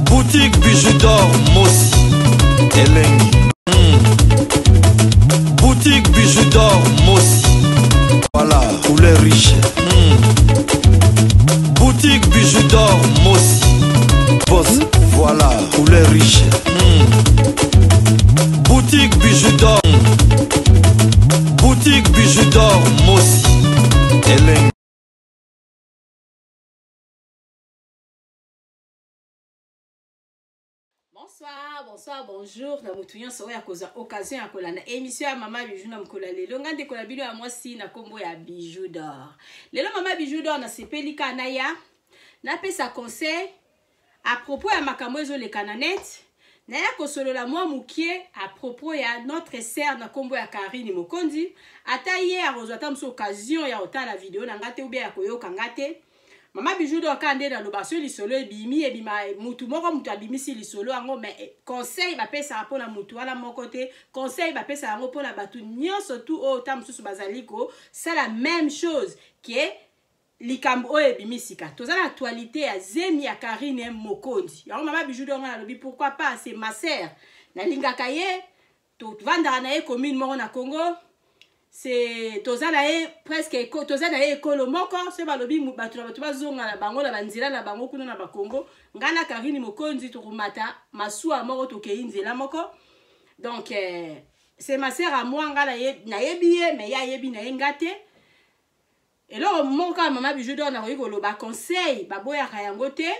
Boutique bijoux d'or Mossi Elengi. Boutique bijoux d'or Mossi. Voilà, couleur riche. Boutique bijoux d'or Mossi. Boss, voilà, couleur riche. Boutique bijoux d'or. Boutique bijoux d'or Mossi Elengi. Bonsoir, bonjour. Na mutunya so ya koza occasion ya kolanda émission ya Mama Bijou na mkola lelo ngande kola bino ya mwasi na kombo ya Bijou d'or. Lelo Mama Bijou d'or na sepeli kana ya na pesa conseil à propos ya makambo ezo le kananet na ya kosolola mwa mukie à propos ya notre sœur na kombo ya Karine Mokondi ata ye a rozata mso occasion ya otala video na ngate ubia ya koyoka ngate. Mama Bijou d'or kande na lobasyo lisolo ebimi mutu moko mutu abimisi lisolo yango mais conseil ba pesa rapona mutu wala moko te conseil ba pesa yango pona batu nyonso tu o tamsusu bazaliko c'est la même chose qui est likambo o ebimisi ka toza na actualité ya zemi ya Karine Mokondi yango Mama Bijou d'or na lobi pourquoi pas c'est ma sœur na lingaka ye to vanda na ye commune moko na Congo. C'est tozana e presque tozana e ekolo moko se balobi batu bazonga na bango na banzela na bango kuna na bakongo ngana Karine Mokondi to kumata masuwa moko to keinzela moko donc c'est ma sœur à moi ngala na yebiye mais ya yebi na ngate et là moko Mama Bijou d'or na ko ba conseil baboya kayango te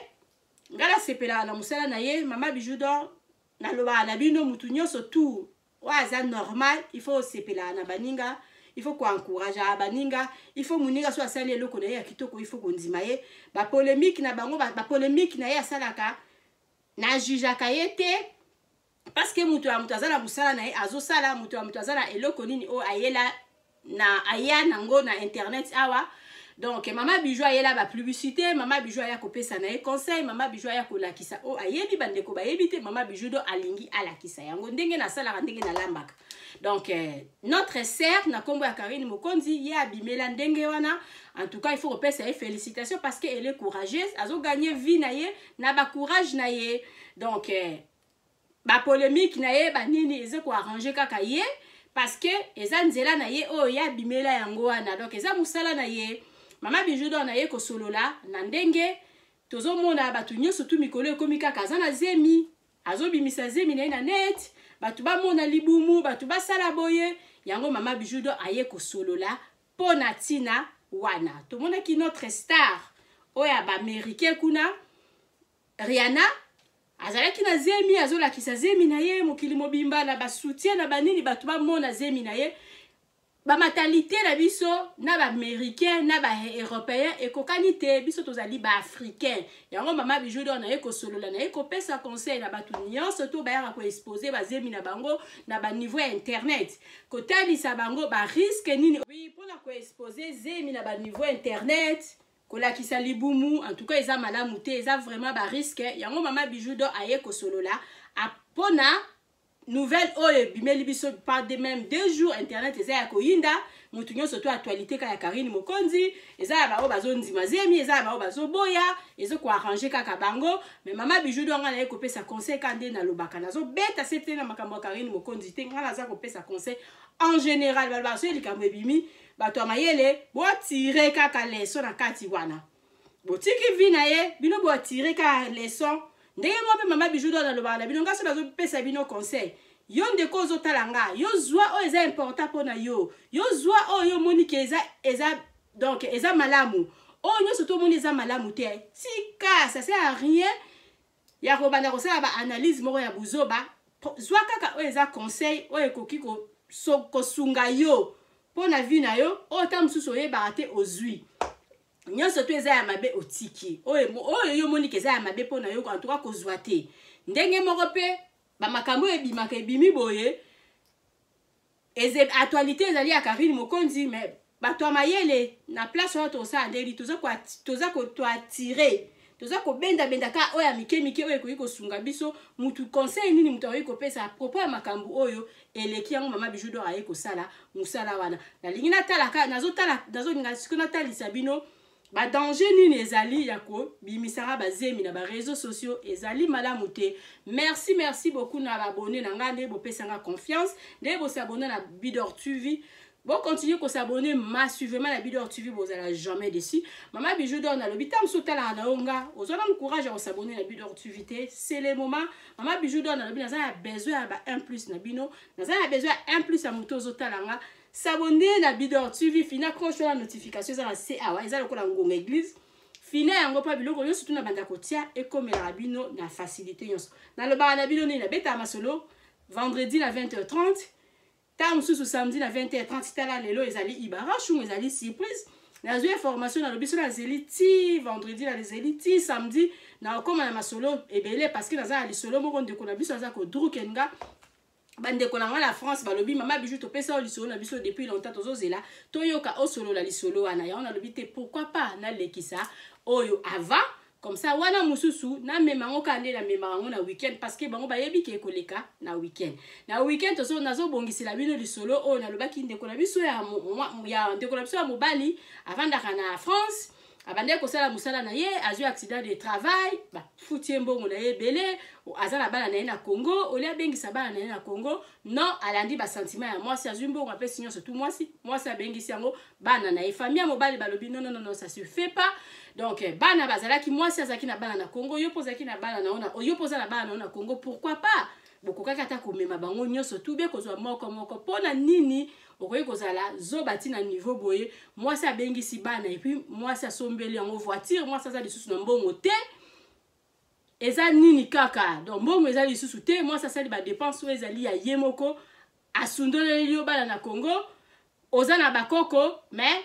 ngala sepela na musala na ye Mama Bijou d'or na loba na bino mutu nyonso tout. Ouais, c'est normal, il faut sepela na baninga, il faut encourager à baninga, il faut muninga soit sali loko na ya kitoko, il faut kondimaye, ba polémique na bango ba polémique na ya salaka na jujaka yete parce que mutu azala musala na azo sala mutu azala eloko nini o ayela na aya nango na internet awa. Donc Mama Bijou ayela ba publicité, Mama Bijou aya kopesa na conseil, Mama Bijou aya kolakisa o ayebi bandeko ba yebite Mama Bijou d'or alingi alakisa yango ndenge na sala ndenge na lambaka. Donc notre sœur na kombo ya Karine Mokondi ya bimela ndenge wana. En tout cas il faut repesa félicitations parce que elle est courageuse, azo gagner vie na ye na ba courage na ye. Donc ba polémique na ye ba nini eze ko arranger kaka ye parce que eza nzela na ye o ya bimela yango wana. Donc eza musala na ye. Mama Bijou d'or na ye ko solola na ndenge tozo mona batu nyonso tu mikolo ekomika kaza na zemi azo bimisa zemi na net batu ba mona libumu batu ba sala boye yango Mama Bijou d'or aye ko solola pona tina wana to mona ki notre star oya ba américain kuna Rihanna azalaki na zemi azola kisa zemi na ye mokili mobimba na ba soutien na banini batu ba mona zemi na ye. Ba matalité na biso na ba américain na ba européen ekokani te biso tozali ba africain yango Mama Bijou d'or na ye ko solola na ye ko pesa conseil na batu nyonso to ba ya ko exposer ba zemi na bango na ba niveau internet ko talisa bango ba risque nini oui pour la ko exposer zemi na ba niveau internet ko la kisa libumu en tout cas eza malamu te eza vraiment ba risque yango Mama Bijou d'or aye ko solola apona nouvelle oye bimeli biso par de même 2 jours internet eza ya koyinda mutu nyonso to actualité ka ya Karine Mokondi eza ya bao bazo ndima zemi eza ya bao bazo boya ezo ko arranger kaka bango mais Mama Bijou d'or ngana ye ko pesa conseil kande na lobaka nazo beta septe na makambo Karine Mokondi te ngana za ko pesa conseil en général balba so likambo ebimi bato mayele bo tirer kaka leso na kati wana botiki vina ye bino bo tirer ka leso ndenge mo Mama Bijou d'or na lobana bino ngaso bazo pesa bino conseil yo ndeko ozotala nga yo zwa o eza important pona yo zwa o yo moni ke eza donc eza malamu o nyonso to moni eza malamu te sika ça sert à rien ya ko bana ko sala ba analyse moko ya buzoba zwa kaka o eza conseil o ekoki ko sunga yo pona vie na yo o tamsuso ye barate ozwi nyonso to eza ya mabe otiki oyo yo moni ke eza ya mabe pona yo en tout cas kozwa te ndenge moko pe ba makambo ebimaka ebimi boye eze actualité ezali ya Karine Mokondi mais bato mayele na place oyo tosa ndeli toza ko to attirer toza ko benda ka oya mike oyo ko sunga biso mutu conseil nini mutu oyo ko pesa à propos ya makambo oyo eleki yango Mama Bijou d'or aye ko sala musala wana na lingina tala ka nazo ninga sikona talisa bino ba danger nini ezali yako bimisara bazemi na ba réseaux sociaux ezali malamu te. Merci beaucoup na abonné na ngande bo pesanga confiance de bo s'abonner na Bidor TV. Bon, continuez à s'abonner massivement à la Bidor TV, vous n'allez jamais déçu. Maman Bijou donne à l'hôpital, sauter la naonga. Vous avez le courage à s'abonner à la Bidor TV. C'est le moment. Maman Bijou donne à l'hôpital, vous avez besoin d'un plus na bino. Vous avez besoin d'un plus à moto zotalanga. S'abonner à la Bidor TV, fina croche la notification, ça c'est ah ouais, ça le cola ngong église. Fina yango pa biloko yo surtout na banda kotia et comme la bino na facilité yos. Na le bar na bino ni na beta masolo vendredi à 20h30. Tant sous samedi à 20h30 tala lelo ezali ibarachou ezali surprise na zo information na lobiso na zeliti vendredi na zeliti samedi na okoma na masolo ebele parce que naza ali solo moko ndeko na biso aza ko drukenga bande ko na la France balobi mama Bijou to pesa oli solo na biso depuis longtemps tozozela toyoka o solo la lisolo wana ya on a lobité pourquoi pas na lekisa oyo avant comme ça wana mususu na memango kande na memango na weekend parce que bango bayebi ke koleka na weekend tozo nazo bongisela bino lisolo o na lobaki ndeko na biso ya ndeko na biso ya mobali avanda kana France abande ko sala musala na ye azu accident de travail ba futie mbongo na ye belé azala bana na ye na Congo olia bengisa bana na ye na Congo non alandi ba sentiment ya moi si azu mbongo apé signon surtout moi si abengisi yango bana na ye famille ya mobali balobi non ça se fait pas. Donc bana bazalaki moi si azaki na bana na Congo yo pozaki na bana na ona yo poza na bana na Congo pourquoi pas bokoka kata ko mema bango nyonso tout be kozwa moko pona nini okoyi kozala zobati na niveau boye moi si abengisi bana et puis moi si asombeli yango voiture moi ça lisusu na mbongo te eza nini kaka donc mbongo eza lisusu te moi ça sali ba dépense ezali ya yemoko asundoleli yo bana na Congo oza na bakoko mais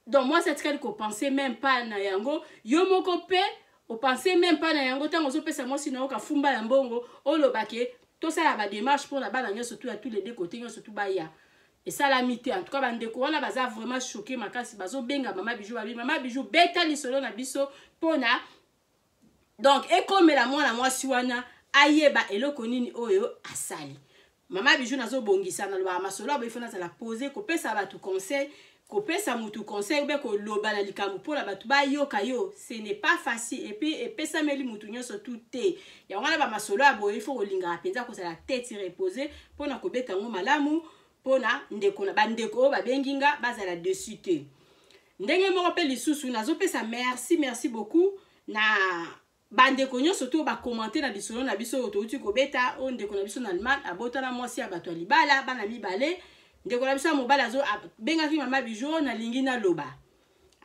donc moi c'est ce qu'on pensait même pas na yango yo moko pe o pensait même pas na yango tango zo pesa moi sinon ka fumba ya mbongo o lobake to ça la ba démarche pour la bana nyo surtout à tous les deux côtés nyo surtout ba ya et ça la mité en tout cas bande ko wana baza vraiment choqué makasi bazo benga mama Bijou beta li solo na biso pona donc et comme la moi si wana ayeba eloko nini oyo asali mama Bijou nazo bongisa na lo masolo ba ifona za la poser ko pesa ba tout conseil kopesa mutu conseil ou bien ko loba na likambo pour la batu ba yoka yo ce n'est pas facile et puis pesa meli mutu nyonso tout te ya wana ba masolo abo il faut olinga penza ko la tête reposer pona ko beta ngo malamu pona ndeko na bandeko ba benginga bazala dessus te ndenge moko pe lisusu nazo pesa merci beaucoup na bandeko nyonso to ba commenter na bisolo na biso to uti ko beta o ndeko na biso na Allemagne abota na mwasi ya bato libala bana mibale ndeko na biso mobala zo bengaki mama Bijou na lingi na loba.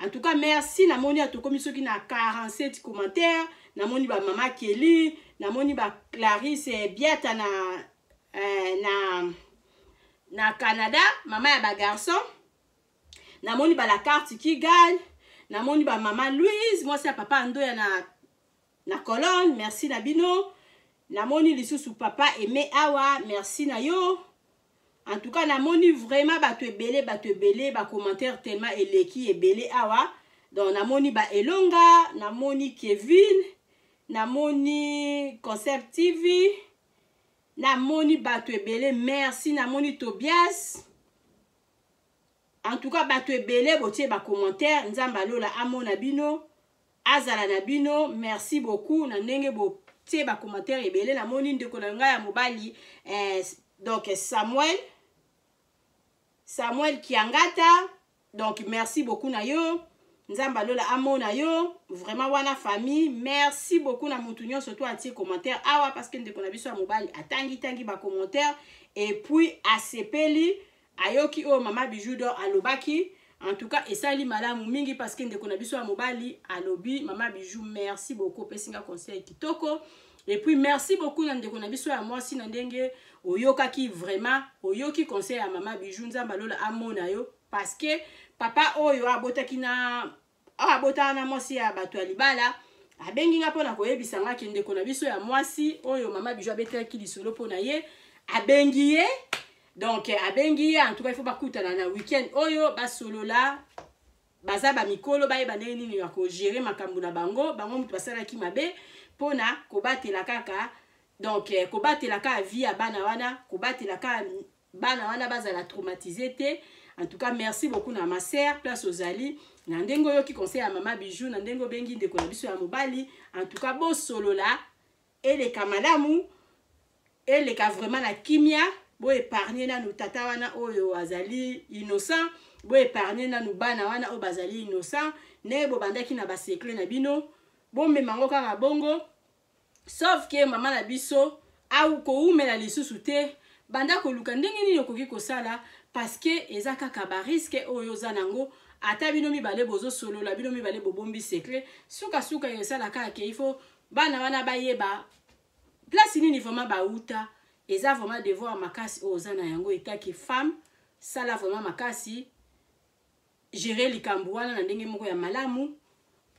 En tout cas merci na moni atokomi soki na 47 commentaires na moni ba mama Kelly na moni ba Clarisse Biata na Canada mama ya ba garçon na moni ba la carte qui gagne na moni ba mama Louise moi c'est papa Ndoya na Colonne merci na bino na moni lisusu papa Aimé Awa merci na yo. En tout cas, na moni vraiment bato ebele ba commentaire tellement eleki ebele awa. Donc na moni ba Elonga, na moni Kevin, na moni Concept TV, na moni bato ebele merci na moni Tobias. En tout cas bato ebele botie ba commentaire nzamba lola amona bino, azala na bino, merci beaucoup na ndenge botie ba commentaire ebele na moni ndeko na nga ya mobali donc Samuel Kiangata, donc merci beaucoup na yo, nzamba lola amona yo, vraiment wana famille, merci beaucoup na mutunyo surtout à tes commentaires awa parce que ndeko na biso ya mobali atangi ba commentaire et puis asepeli ayoki o mama Bijou do alobaki en tout cas esali malamu mingi parce que ndeko na biso ya mobali alobi mama Bijou merci beaucoup pesinga conseil kitoko. Et puis merci beaucoup na ndeko na biso ya mwasi na ndenge oyokaki vraiment oyoki conseil à mama Bijou nzamba lola amona yo parce que papa oyo abotaki na mwasi ya bato ya libala abenginga pona koyebisa nga ki ndeko na biso ya mwasi oyo mama Bijou abetaki lisolo pona ye abengiye donc abengiye en tout cas il faut bakutana na weekend oyo basolola baza ba mikolo bayeba ndenge nini ya ko gérer makambo na bango mutu basalaki mabe pona kobatela kaka donc kobatela ka vie ya bana wana kobatela ka bana wana bazala traumatisé te En tout cas, merci beaucoup na ma sœur, place aux Ali. Nandengo yo qui conseille à Maman Bijou, nandengo bengi de kolabiso ya mobali. En tout cas, bo solo là, et les kamalamu, et les cas vraiment la kimia, bo épargner na nous tata wana oyo azali innocent, bo épargner na nous bana wana o bazali innocent, ne bo bandaki na ba secret na bino, bo memango kaka bongo, sauf que maman na biso, au ko umela lisusu te, banda ko luka ndenge nini okoki kosala, parce que eza kaka ba risque oyo zanango, ata bino mibale bozo solo la bino mibale bobombi secret suka yesala kaka ke il faut bana wana bayeba place nini vraiment bauta eza vraiment devoir makasi ozana yango etaki femme sala vraiment makasi gérer likambo wana na ndenge moko ya malamu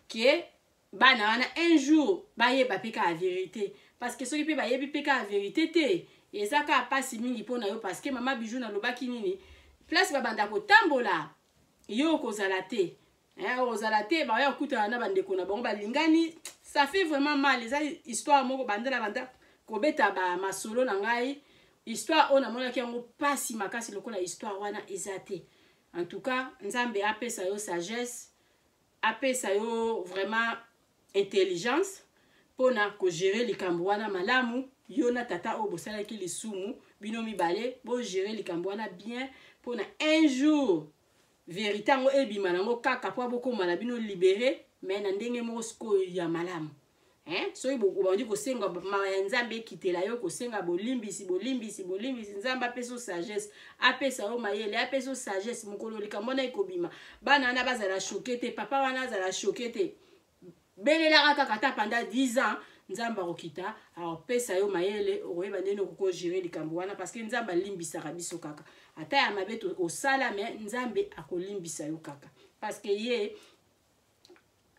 ke bana wana un jour bayeba peka la vérité parce que soki pe bayebi peka la vérité te eza ka pasi mingi pona yo parce que Maman Bijou na lobaki nini place babanda ko tambola yo kozala te ozala te ba ya kuta na bandeko na bango balingani ça fait vraiment mal les histoire moko bandela banda ko beta ba masolo na ngai histoire ona mona ki yango pasi makasi lokola histoire wana ezate en tout cas nzambe apesa yo sagesse apesa yo vraiment intelligence pona ko gérer likambo wana malamu yo na tata o bosala ki lisumu bino mibale bo gérer likambo wana bien pona un jour vérité ngo ebima nango kaka po bokoma na bino libéré mais na ndenge moko ya malamu so bandi kosenga nzambe ekitela yo kosenga bolimbisi nzambe apesa sagesse apesa yo mayele apesa sagesse mokolo likambo na ekobima bana na bazala choqué te papa wana azala choqué te belela kaka ta pendant 10 ans nzambe akokita apesa yo mayele okoyeba ndenge okoko gérer likambo wana parce que nzambe alimbisaka biso kaka ata ya mabe osala mais nzambe akolimbisa yo kaka parce que ye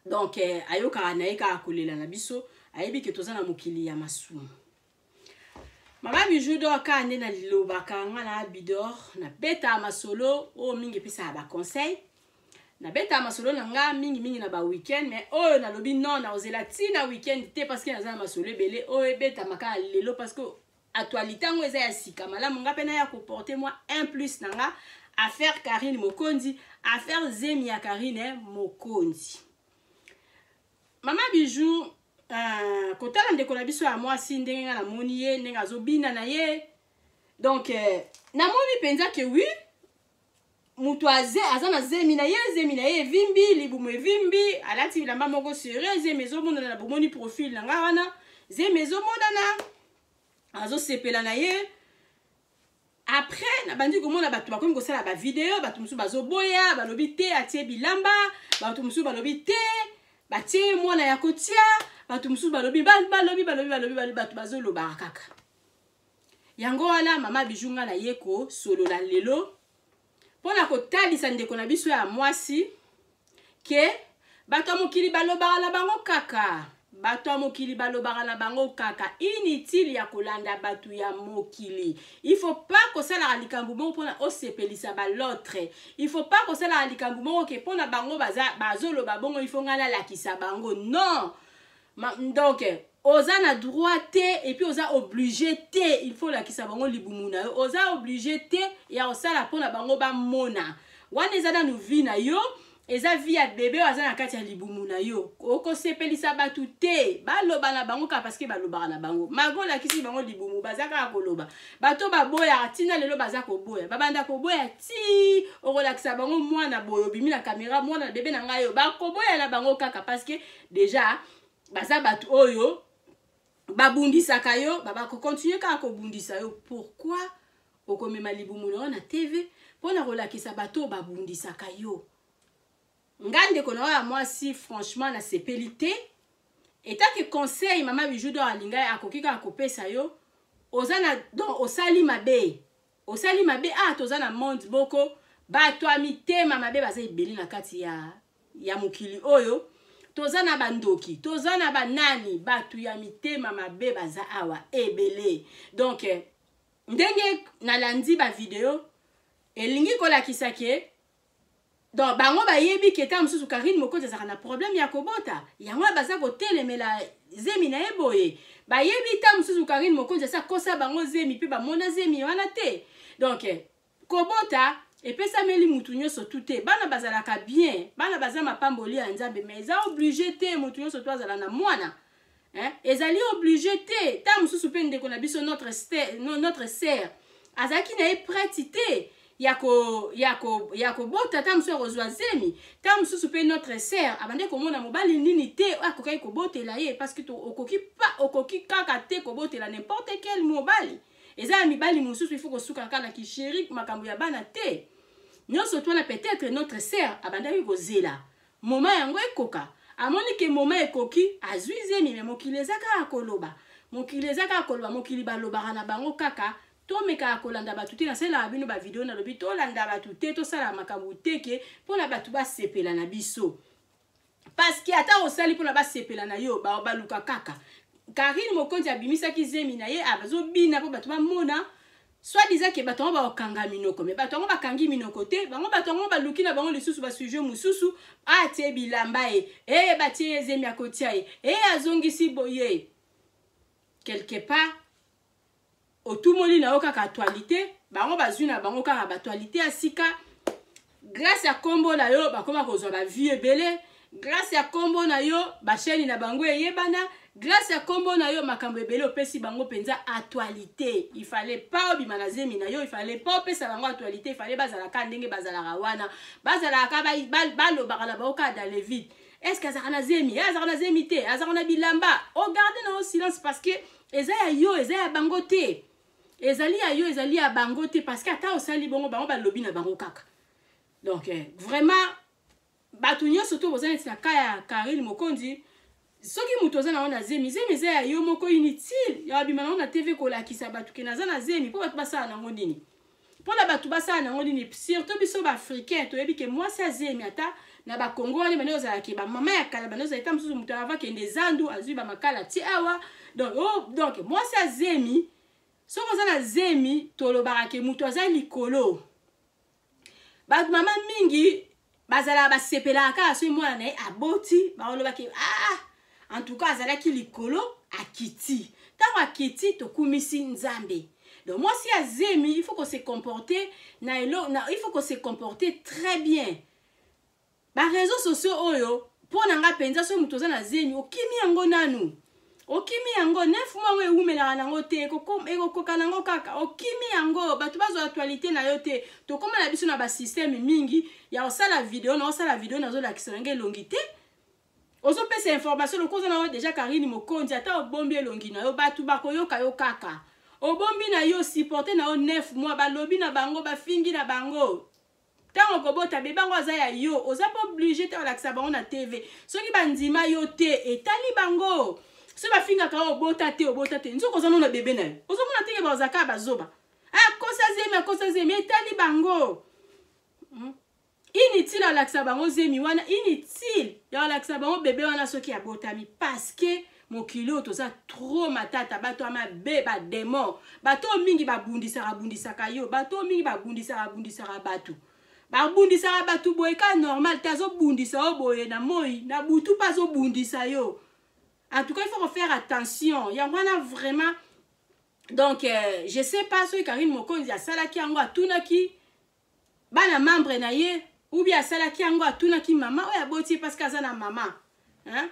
donc ayokaka na ye kaka kolela na biso ayebi ke toza na mokili ya masumu Maman Bijou d'or ka nde na lilobaka nga na bidor na beta masolo o mingi pesa ba conseil na beta masolo na nga mingi na ba weekend mais oyo na lobi non na ozela tina weekend te parce que na za masolo ebele oyo beta maka lelo parce que actualité ngo eza ya sika malamu nga pena ya comporter moi un plus na nga affaire Karine Mokondi affaire Zemi ya Karine Mokondi Maman Bijou kotala ndeko na biso ya mwasi ndenge nga na moni ye ndenge azobina na ye donc na moni penza ke oui mutu azana Zemi na ye vimbi libumu vimbi alati bilamba moko sérieux Zemi ezomona na bomoni profil na nga wana Zemi ezomona na azo sepela na ye après na bandi komona bato bakomi kosala ba video bato musu bazoboya balobi te atie bilamba bato musu balobi te batie mwana ya kotia bato musu balobi bato bazoloba kaka yango wana Maman Bijou nga na yeko solo la lelo pona kotalisa ndeko na biso ya mwasi ke bato mokili balobaka na bango kaka bato mokili balobaka na bango kaka inutile ya kolanda bato ya mokili il faut pas kosala likambo moko pona osepelisa ba l'autre il faut pas kosala likambo moko ke pona bango bazoloba bongo il faut ngala lakisa bango non donc oza na droit te et puis oza obligé te il faut lakisa bango libumu na yo oza obligé te ya osala pona bango bamona wana eza na vi na yo eza vi ya bebe aza na kati ya libumu na yo okosepelisa batu te baloba na bango ka parce que balobaka na bango mago lakisi bango libumu baza kaka koloba bato baboya tina lelo baza koboya babanda koboya ti okolakisa bango mwana boyo bimi na kamera mwana bebe na ngai yo bakoboya na bango kaka parce que déjà baza batu oyo babundisaka yo bakokontinue kaka kobundisa yo pourquoi okomema libumu na yo na TV pona kolakisa bato babundisaka yo ngande kona ya mwasi franchement na sepelité etaki conseil Maman Bijou d'or alinga akokika akopesa yo ozana donc osali mabe tozana monde boko bato amitema mabe baza ebeli na kati ya mokili oyo tozana bandoki tozana banani bato ya mitema mabe baza awa ebele donc ndenge nalandi ba video elingi kolakisa ke donc bango bayebi keta mususu Karine Mokondi azaka na problème ya kobota yango baza kotelemela Zemi na eboye bayebi ta mususu Karine Mokondi asa kosa bango Zemi pe bamona Zemi wana te donc kobota epesa meli mutu nyonso tu te bana bazalaka bien bana baza mapamboli ya nzambe mais eza obligé te mutu nyonso to azala na mwana ezali obligé te ta mosusu mpe ndeko na biso notre sœur azalaki na ye prête te ya kobota ta mosusu akozwa zemi ta mosusu mpe notre sœur abande komona mobali nini te akokaki kobotela ye parce que okoki kaka te kobotela n'importe quel mobali eza ya mibali mosusu ifo kosuka kaka na kisheri makambo ya bana te nyonso twana peut-être notre sœur abandaki kozela moma yango ekoka amoni ke moma ekoki azwi zemi me mokili eza kaka koloba mokili balobaka na bango kaka tomeka kolanda batu te nasalelaka bino bavideo nalobi tolanda batu te tosala makambo teke mpona batu basepela na biso parce que ata osali mpona basepela na yo baluka kaka Karine Mokonzi abimisaki zemi na ye abazobina mpo batu bamona soit disant ke bato ba okanga minoko me bato bakangi minoko te bango bato baluki na bango lisusu ba sujet mususu atie bilamba batie zemi akotia azongisi boye quelque part otumoli na oka actualité bango bazwi na bango kaka actualité asika grâce à kombo na yo bakoma kozwa ba vie ebele grâce à kombo na yo ba chaîne na bango eyebana grâce à kombo na yo makambo ebele opesi bango penza actualité il fallait pas obima na zemi na yo il fallait pas opesa bango actualité il fallait bazalaka ndenge bazalaka wana bazalaka balobaka na baoka dans les vides est-ce que azalaka na zemi te azalaka na bilamba regardez na silence parce que eza ya yo eza ya bango te ezali ya yo ezali ya bango te parce que ata osali bongo bango balobi na bango kaka donc vraiment batu nyonso to bozali na kaya Karine Mokonzi soki mutu oza na zemi eza ya yo moko inutile ya babima na TV kolakisa batu ke naza na zemi mpo batu basala nango nini mpona batu basala nango nini surtout biso baafricain toyebi ke mwasi ya zemi ata na bakongo wana bane ozalaki bamama ya kala bane ozalaki ta mosusu mutu avakende zandu azwi bamakala ti awa donc mwasi ya zemi soki oza na zemi tolobaka ke mutu aza likolo bato mama mingi bazala basepelaka kaka soki mwana na ye aboti baolobaki en tout cas azalaki likolo akiti ntango akiti tokumisi nzambe donc mwasi ya zemi il faut qu'on se comporter il faut qu'on se comporter très bien bareseau sociaux oyo mpo na nga mpenza soki moto oza na zemi okimi yango nanu okimi yango 9 mois eumelaka nango te ekokoka nango kaka okimi yango bato bazwa actualité na yo te tokoma na biso na basysteme mingi ya osala video nazolakisa nange elongi te ozopesa information lokoza na yo deja Karine Mokonzi ata obombi elongi na yo bato bakoyoka yo kaka obombi na yo supporte na yo 9 mois balobi na bango bafingi na bango tango kobota bebango aza ya yo oza pas obligé te olakisa bango na TV soki bandima yo te etali bango so bafinga ka obota te nzoko oza na bebe na yo ozomona teke bazaka bazoba akosa zemi etali bango inutile olakisa bango zemi wana inutile ya olakisa bango bebe wana soki abotami parce que mokili oyo toza trop matata bato amabe bademon bato mingi babundisaka yo bato mingi babundisaka bato babundisaka bato boye ka normal te azobundisa yo boye na moi na butu mpe azobundisa yo. En tout cas, il faut faire attention. Il y a vraiment... Donc, je ne sais pas si Karine Mokonzi a salaki yango atunaki bana membre na ye ou bien salaki yango atunaki mama oya boti parce que azana mama. Hein?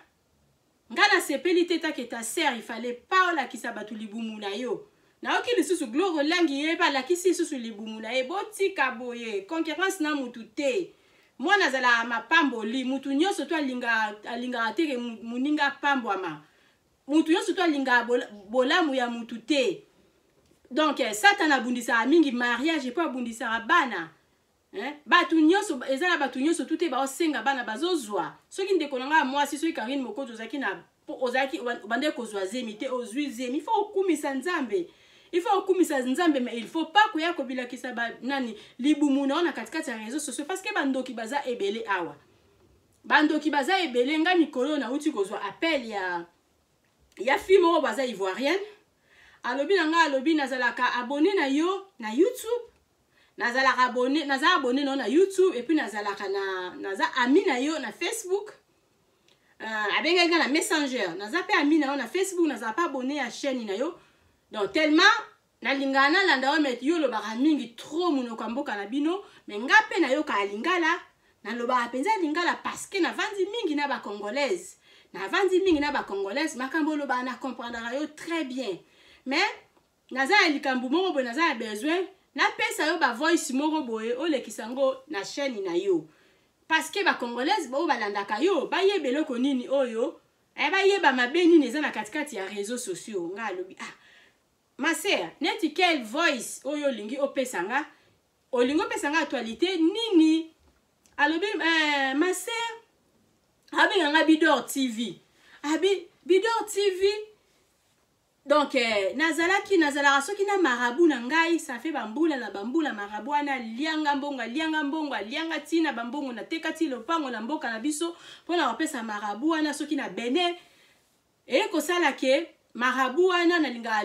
Ngana sepeli teta ke ta sœur, il fallait pas la kisa batu libumu na yo. Na oki lisusu gloro langi ye ba la kisi susu libumu na ye boti kaboye. Concurrence na mutu te. Moi nazala mapamboli mutu nyonso to alinga teke muninga pambwama. Mutu nyonso to alinga bolamu ya mutu te. Donc Satan abundisa mingi mariage po abundisa bana. Batu nyonso ezala batu nyonso tute ba osenga bana bazozwa. Soki ndeko nanga mwasi soki Karine Mokonzi ozaki bande kozwa zemi te ozwi zemi. Il faut okumisa nzambe. Il faut okumisa nzambe mais il faut pas kuya kobila kisa ba nani libumu na katikati ya réseaux sociaux parce que bandoki baza ebele awa. Bandoki baza ebele nga mikolo na uti kozwa appel ya fille moko baza ivoirienne. Alobi nazalaka abonné na yo na YouTube. Nazalaka abonné na YouTube et puis nazalaka naza ami na yo na Facebook. Abenga na Messenger. Naza pe ami na yo na Facebook, naza pas abonné à chaîne na yo. Donc tellement na lingana landa o met yo lo baka mingi trop munoko mboka na bino mais ngape na yo ka lingala na lo baka penza lingala parce que na vandi mingi na ba congolaise na vandi mingi na ba congolaise makambo lo ba na comprendre yo très bien mais naza likambu moko boye naza besoin na pesa yo ba voice moko boye o lekisango na chaîne na yo parce que ba congolaise bo balandaka yo ba yebelo ko nini oyo ba yeba mabeni neza na katikati ya réseaux sociaux nga lobi ma sœur neti quel voice oyo lingi opesanga olingo pesanga actualité nini alobi ma sœur abi nga Bidor TV abi Bidor TV donc nazalaki soki na marabu na ngai ça fait bambula na bambula marabu ana lianga mbongo lianga tina bambongo na tekati lopango na mboka na biso pona opesa marabu ana soki na bene e ko sala ke marabu ana na linga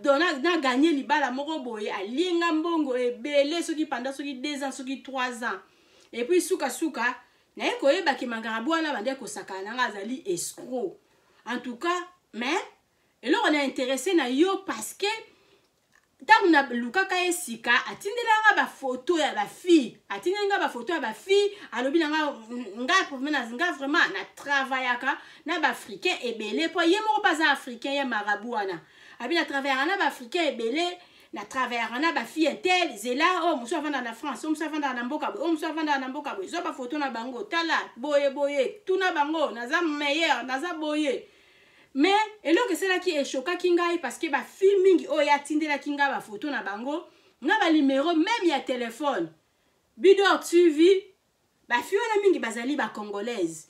dona na gagner libala moko boye alienga mbongo ebele soki pendant soki 2 ans soki 3 ans et puis suka na ko yeba ke marabu ana bande ko sakana nga azali escroc en tout cas mais et là on est intéressé na yo parce que tant na lukaka esika atindelanga ba photo ya ba fille atindelanga ba photo ya ba fille alobi nga vraiment na travaillaka na ba africain ebele po ye moko baza africain ya marabuana abi na travaillaka na ba africain ebele na travaillaka na ba fille tel zela oh muso avanda na France muso avanda na mboka oh muso avanda na mboka bo zo ba photo na bango tala boye tuna bango naza meilleur naza boye mais eloko c'est là qui est choquant kingai parce que ba fille mingi o ya tindela kinga ba photo na bango na ba numéro même ya téléphone Bidor TV ba fille na mingi bazali ba congolaise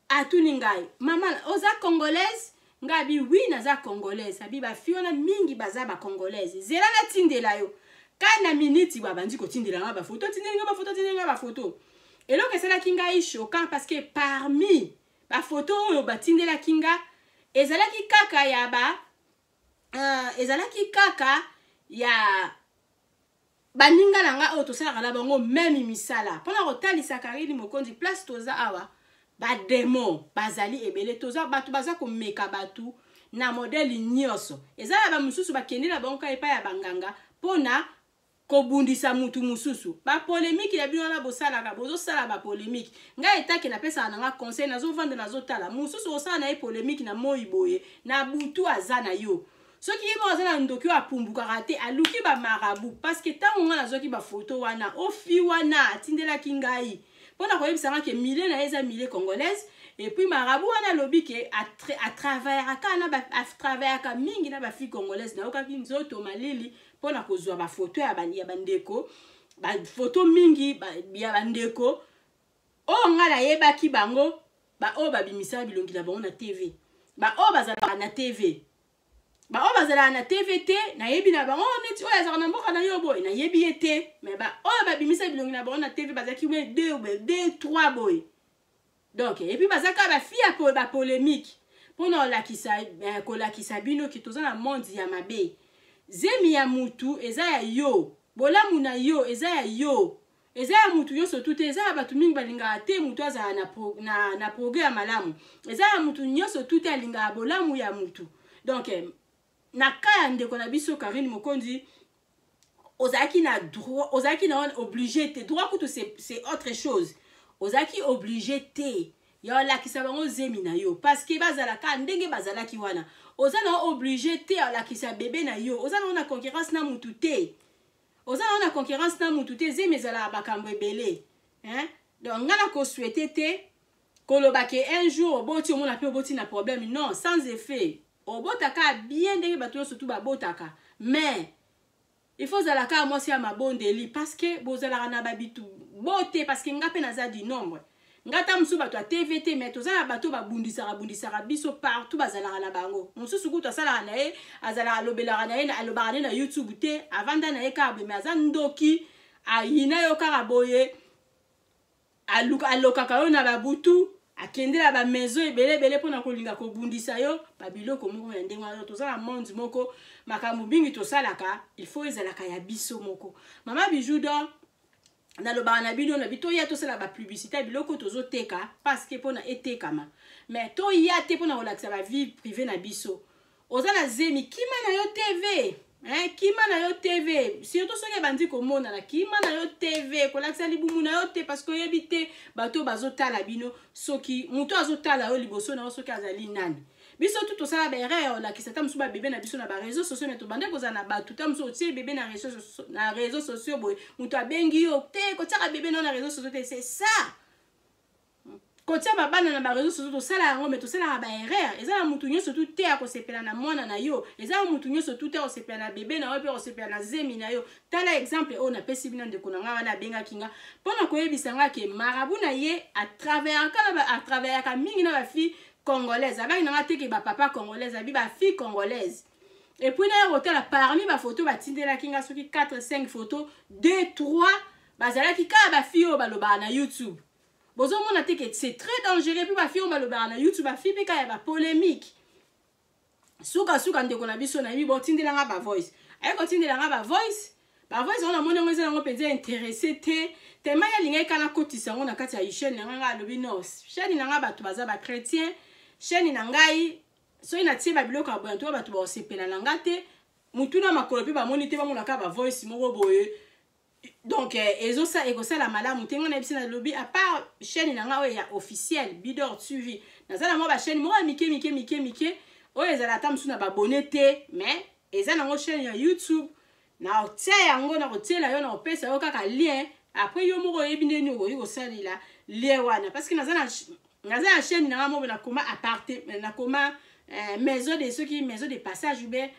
atuningai mama oza congolaise ngabi oui naza congolaise abi ba fille na mingi baza ba congolaise zela na tindela yo kana minute ba bandi ko tindela nga ba photo tindenga ba photo eloko c'est là kingai choquant parce que parmi ba photo yo ba tindela kinga ezalaki kaka ya baninga nanga oyo tosalaka na bango meme misala mpona kotalisa karili mokonzi place toza awa bademo bazali ebele toza bato baza komeka bato na modele nyonso ezala bamosusu bakendela bango ka epai ya banganga mpona kobundisa mutu mususu ba polémique ya bino na bosalaka bozosala ba polémique nga etake na pesa nanga conseil nazovanda nazotala mususu osala na polémique na moi boye na butu azana yo soki yebo azana ndoki apumbuka rate aluki ba marabu parce que tant nga nazoki ba photo wana ofi wana tindela kingai pona koyebisanga ke mile na eza mile congolaise et puis marabu wana lobi ke a travailler ka mingi na ba fille congolaise na okaki nzoto malili pona kozwa ba photo ya bandeko ba photo mingi ya bandeko o ngala yebaki bango ba o babimisa bilongi na bango na TV ba o bazala na TV ba o bazala na TVT na yebi na bango neti o yazaka na mboka na yo boy na yebi ete mais ba o babimisa bilongi na bango na TV bazaki we 2 3 boy donc et puis bazaka ba fille pour ba polémique pona la kisa bino ki toza na monde ya mabe zemi ya mutu eza ya yo bolamu na yo eza ya yo eza ya mutu yo sotu te eza ya batu mingi balinga te mutu aza na progrès ya malamu eza ya mutu nyonso tu te alinga bolamu ya mutu donc na kaya ndeko na biso Karine Mokonzi ozaki na droit ozaki na obligé te droit kutu c'est autre chose ozaki obligé te yo la kisabango zemi na yo parce que bazalaka ndenge bazalaki wana ozana obligé te la kisa bébé na yo ozana na concurrence na mutu te ozana na concurrence na mutu te zemi zala bakambo ebele hein donc ngana ko souhaiter te kolobake un jour boti omona pe boti na problème non sans effet obotaka bien ndenge bato surtout babotaka mais il faut zalaka moi si ma bondeli parce que bozala na babitu bote parce que ngape naza du nombre ngata musu bato a TVT mais tozala bato babundisaka biso partout bazala na bango mususu kutu asala na ye azala alobela na ye alobana na YouTube te avanda na ye ka be maza ndoki ayina yo ka boye aluka ka yo na babutu akendela ba maison ebele pona kolinga ko bundisa yo babiloko moko ya ndenge wana tozala monde moko makambo bingi tosalaka il faut ezalaka ya biso moko mama Bijou d'Or na lo bana bino na bito ya tosala ba publicité biloko tozoteka parce que pona etekama mais to ya te pona relaxa ba vie privée na biso ozana zemi kima na yo TV Kima na yo TV surtout soki bandi komona na kima na yo TV kolakisa libumu na yo te parce que yebi te bato bazotala bino soki muto azotala yo liboso na yo soki azali nani biso tout tosala ba erreur olakisa ta mosusu babebe na biso na ba réseaux sociaux mais tobande kozala na bato ta mosusu otie bebe na réseaux sociaux boye muto abengi yo te kotiaka bebe na réseaux sociaux te c'est ça kotia babana na ba réseaux sociaux tosala yango mais tosala ba erreur eza na mutu nyonso tout te akosepela na mwana na yo eza na mutu nyonso tout te akosepela na bebe na yo pe akosepela na zemi na yo tala exemple oyo napesi bino ndeko na nga wana abengaki nga mpona koyebisa nga ke marabu na ye atraversaka mingi na bafille congolaise abaki na nga teke bapapa congolaise abi bafille congolaise et puis na ye kotala parmi bafoto batindelaki nga soki 4-5 photos 2-3 bazalaki kaka bafille oyo balobaka na YouTube bozomona te que c'est très dangereux puis bafille oyo balobaka na YouTube bafille mpe kaka ya bapolémique suka ndeko na biso na yebi botindelanga bavoice aye kotindelanga bavoice wana moni yango eza yango mpenza intéressé te tema ye alingaki kana kotisa yango na kati ya chaîne na nga alobi non chaîne na nga bato baza bachrétien chaîne na ngai soki natie babiloko ya boye ntoka bato baosepela na nga te mutu na makolo mpe bamoni te bamonaka bavoice moko boye donc ekosala malamu te nga na yebisi nalobi à part chaîne na nga oyo ya officiel Bidor TV nazala mwa bachaîne moko ya mike oyo ezala ata mosusu na babone te mais eza nango chaîne ya YouTube na otia yango na kotiela yo na opesa yo kaka lien après yo moko oyebi ndeni okoki kosalela lien wana parce que naza na chaîne na nga moko nakoma nakoma maison de passage ube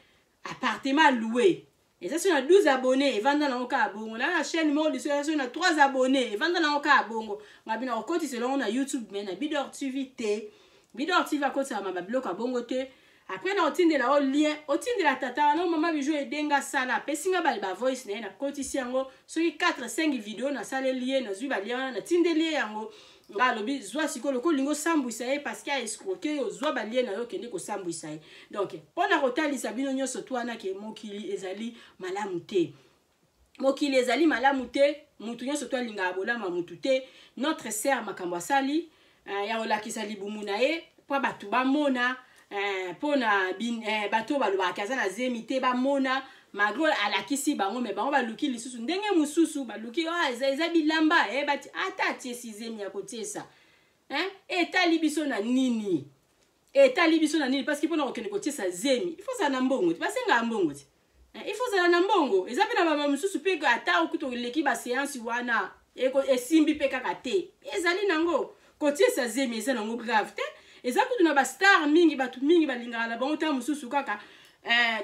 appartement loué eza so na 12 abonnés evanda nango kaka bongo na chaîne moko liso eza so na 3 abonnés evanda nango kaka bongo ngabi na okotisa elongo na YouTube mais na Bidor TV te Bidor TV akotisaka babiloko ya bongo te après na otindela o lien otindela tata wana mama Bijou edenga sala pesinga ba voice na ye na kotisi yango soki 4-5 vidéo na sale lien na zwi ba lien na tindeli yango nga lobi zwa siko loko lingo sambwisa ye parce qu'il a escroqué ozwa ba lien na yo kende ko sambwisa ye donc pona kotalisa bino nyonso twana ke mokili ezali malamu te mutu nyonso to alinga abolama mutu te notre sœur makambo asali ya olakisa libumu na ye po batu bamona pona bato balobaka aza na zemi te bamona magro alakisi bango me bango baluki lisusu ndenge mususu baluki eza bilamba bati ata atie sizemi ya kotiesa etali biso na nini parce que pona kokende kotiesa zemi il faut zala na mbongo te basenga mbongo te il faut zala na mbongo eza pe na bama mususu pe ata okuto leki ba séance wana esimbi pe kaka te ezali nango kotiesa zemi eza nango grave te eza kutu na ba star mingi batu mingi balingaka na bango ta mususu kaka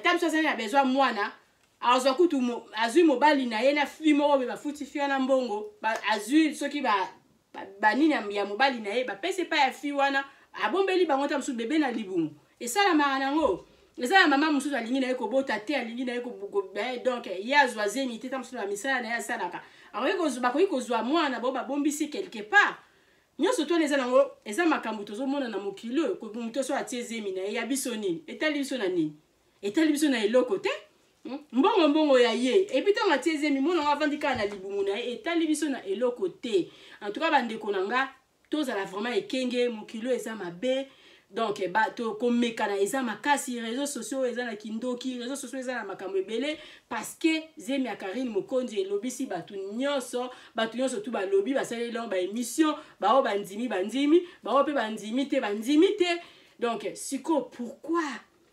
tam so sana besoin mwana azwa kutu azwi mobali na ye na fille moko be bafuti fille na mbongo azwi soki ba nini ya mobali na ye bapese pa ya fille wana abombeli bango ta mususu bebe na libumu esala mara nango ezala mama mususu alingi na ye kobota te alingi na ye donc ye azwa zemi te ta mususu na misala na ye asalaka bakoki kozwa mwana bao babombisi quelque part nyonso to eza nango eza makambo tozomona na mokili oyo moto so atie zemi na ye ya biso nini etali biso na nini etali biso na eloko te mbongo ya ye epi ntango atie zemi mona ngo avandi kaka na libumu na ye etali biso na eloko te en tout cas bandeko na nga tozala vraiment ekenge mokili oyo eza mabe donc komekana eza makasi réseaux sociaux eza na kindoki réseaux sociaux eza na makambo ebele parce que zemi ya Karine Mokonzi elobisi bato nyonso tu balobi basali longo ba émission bao bandimi bao pe bandimi te donc siko pourquoi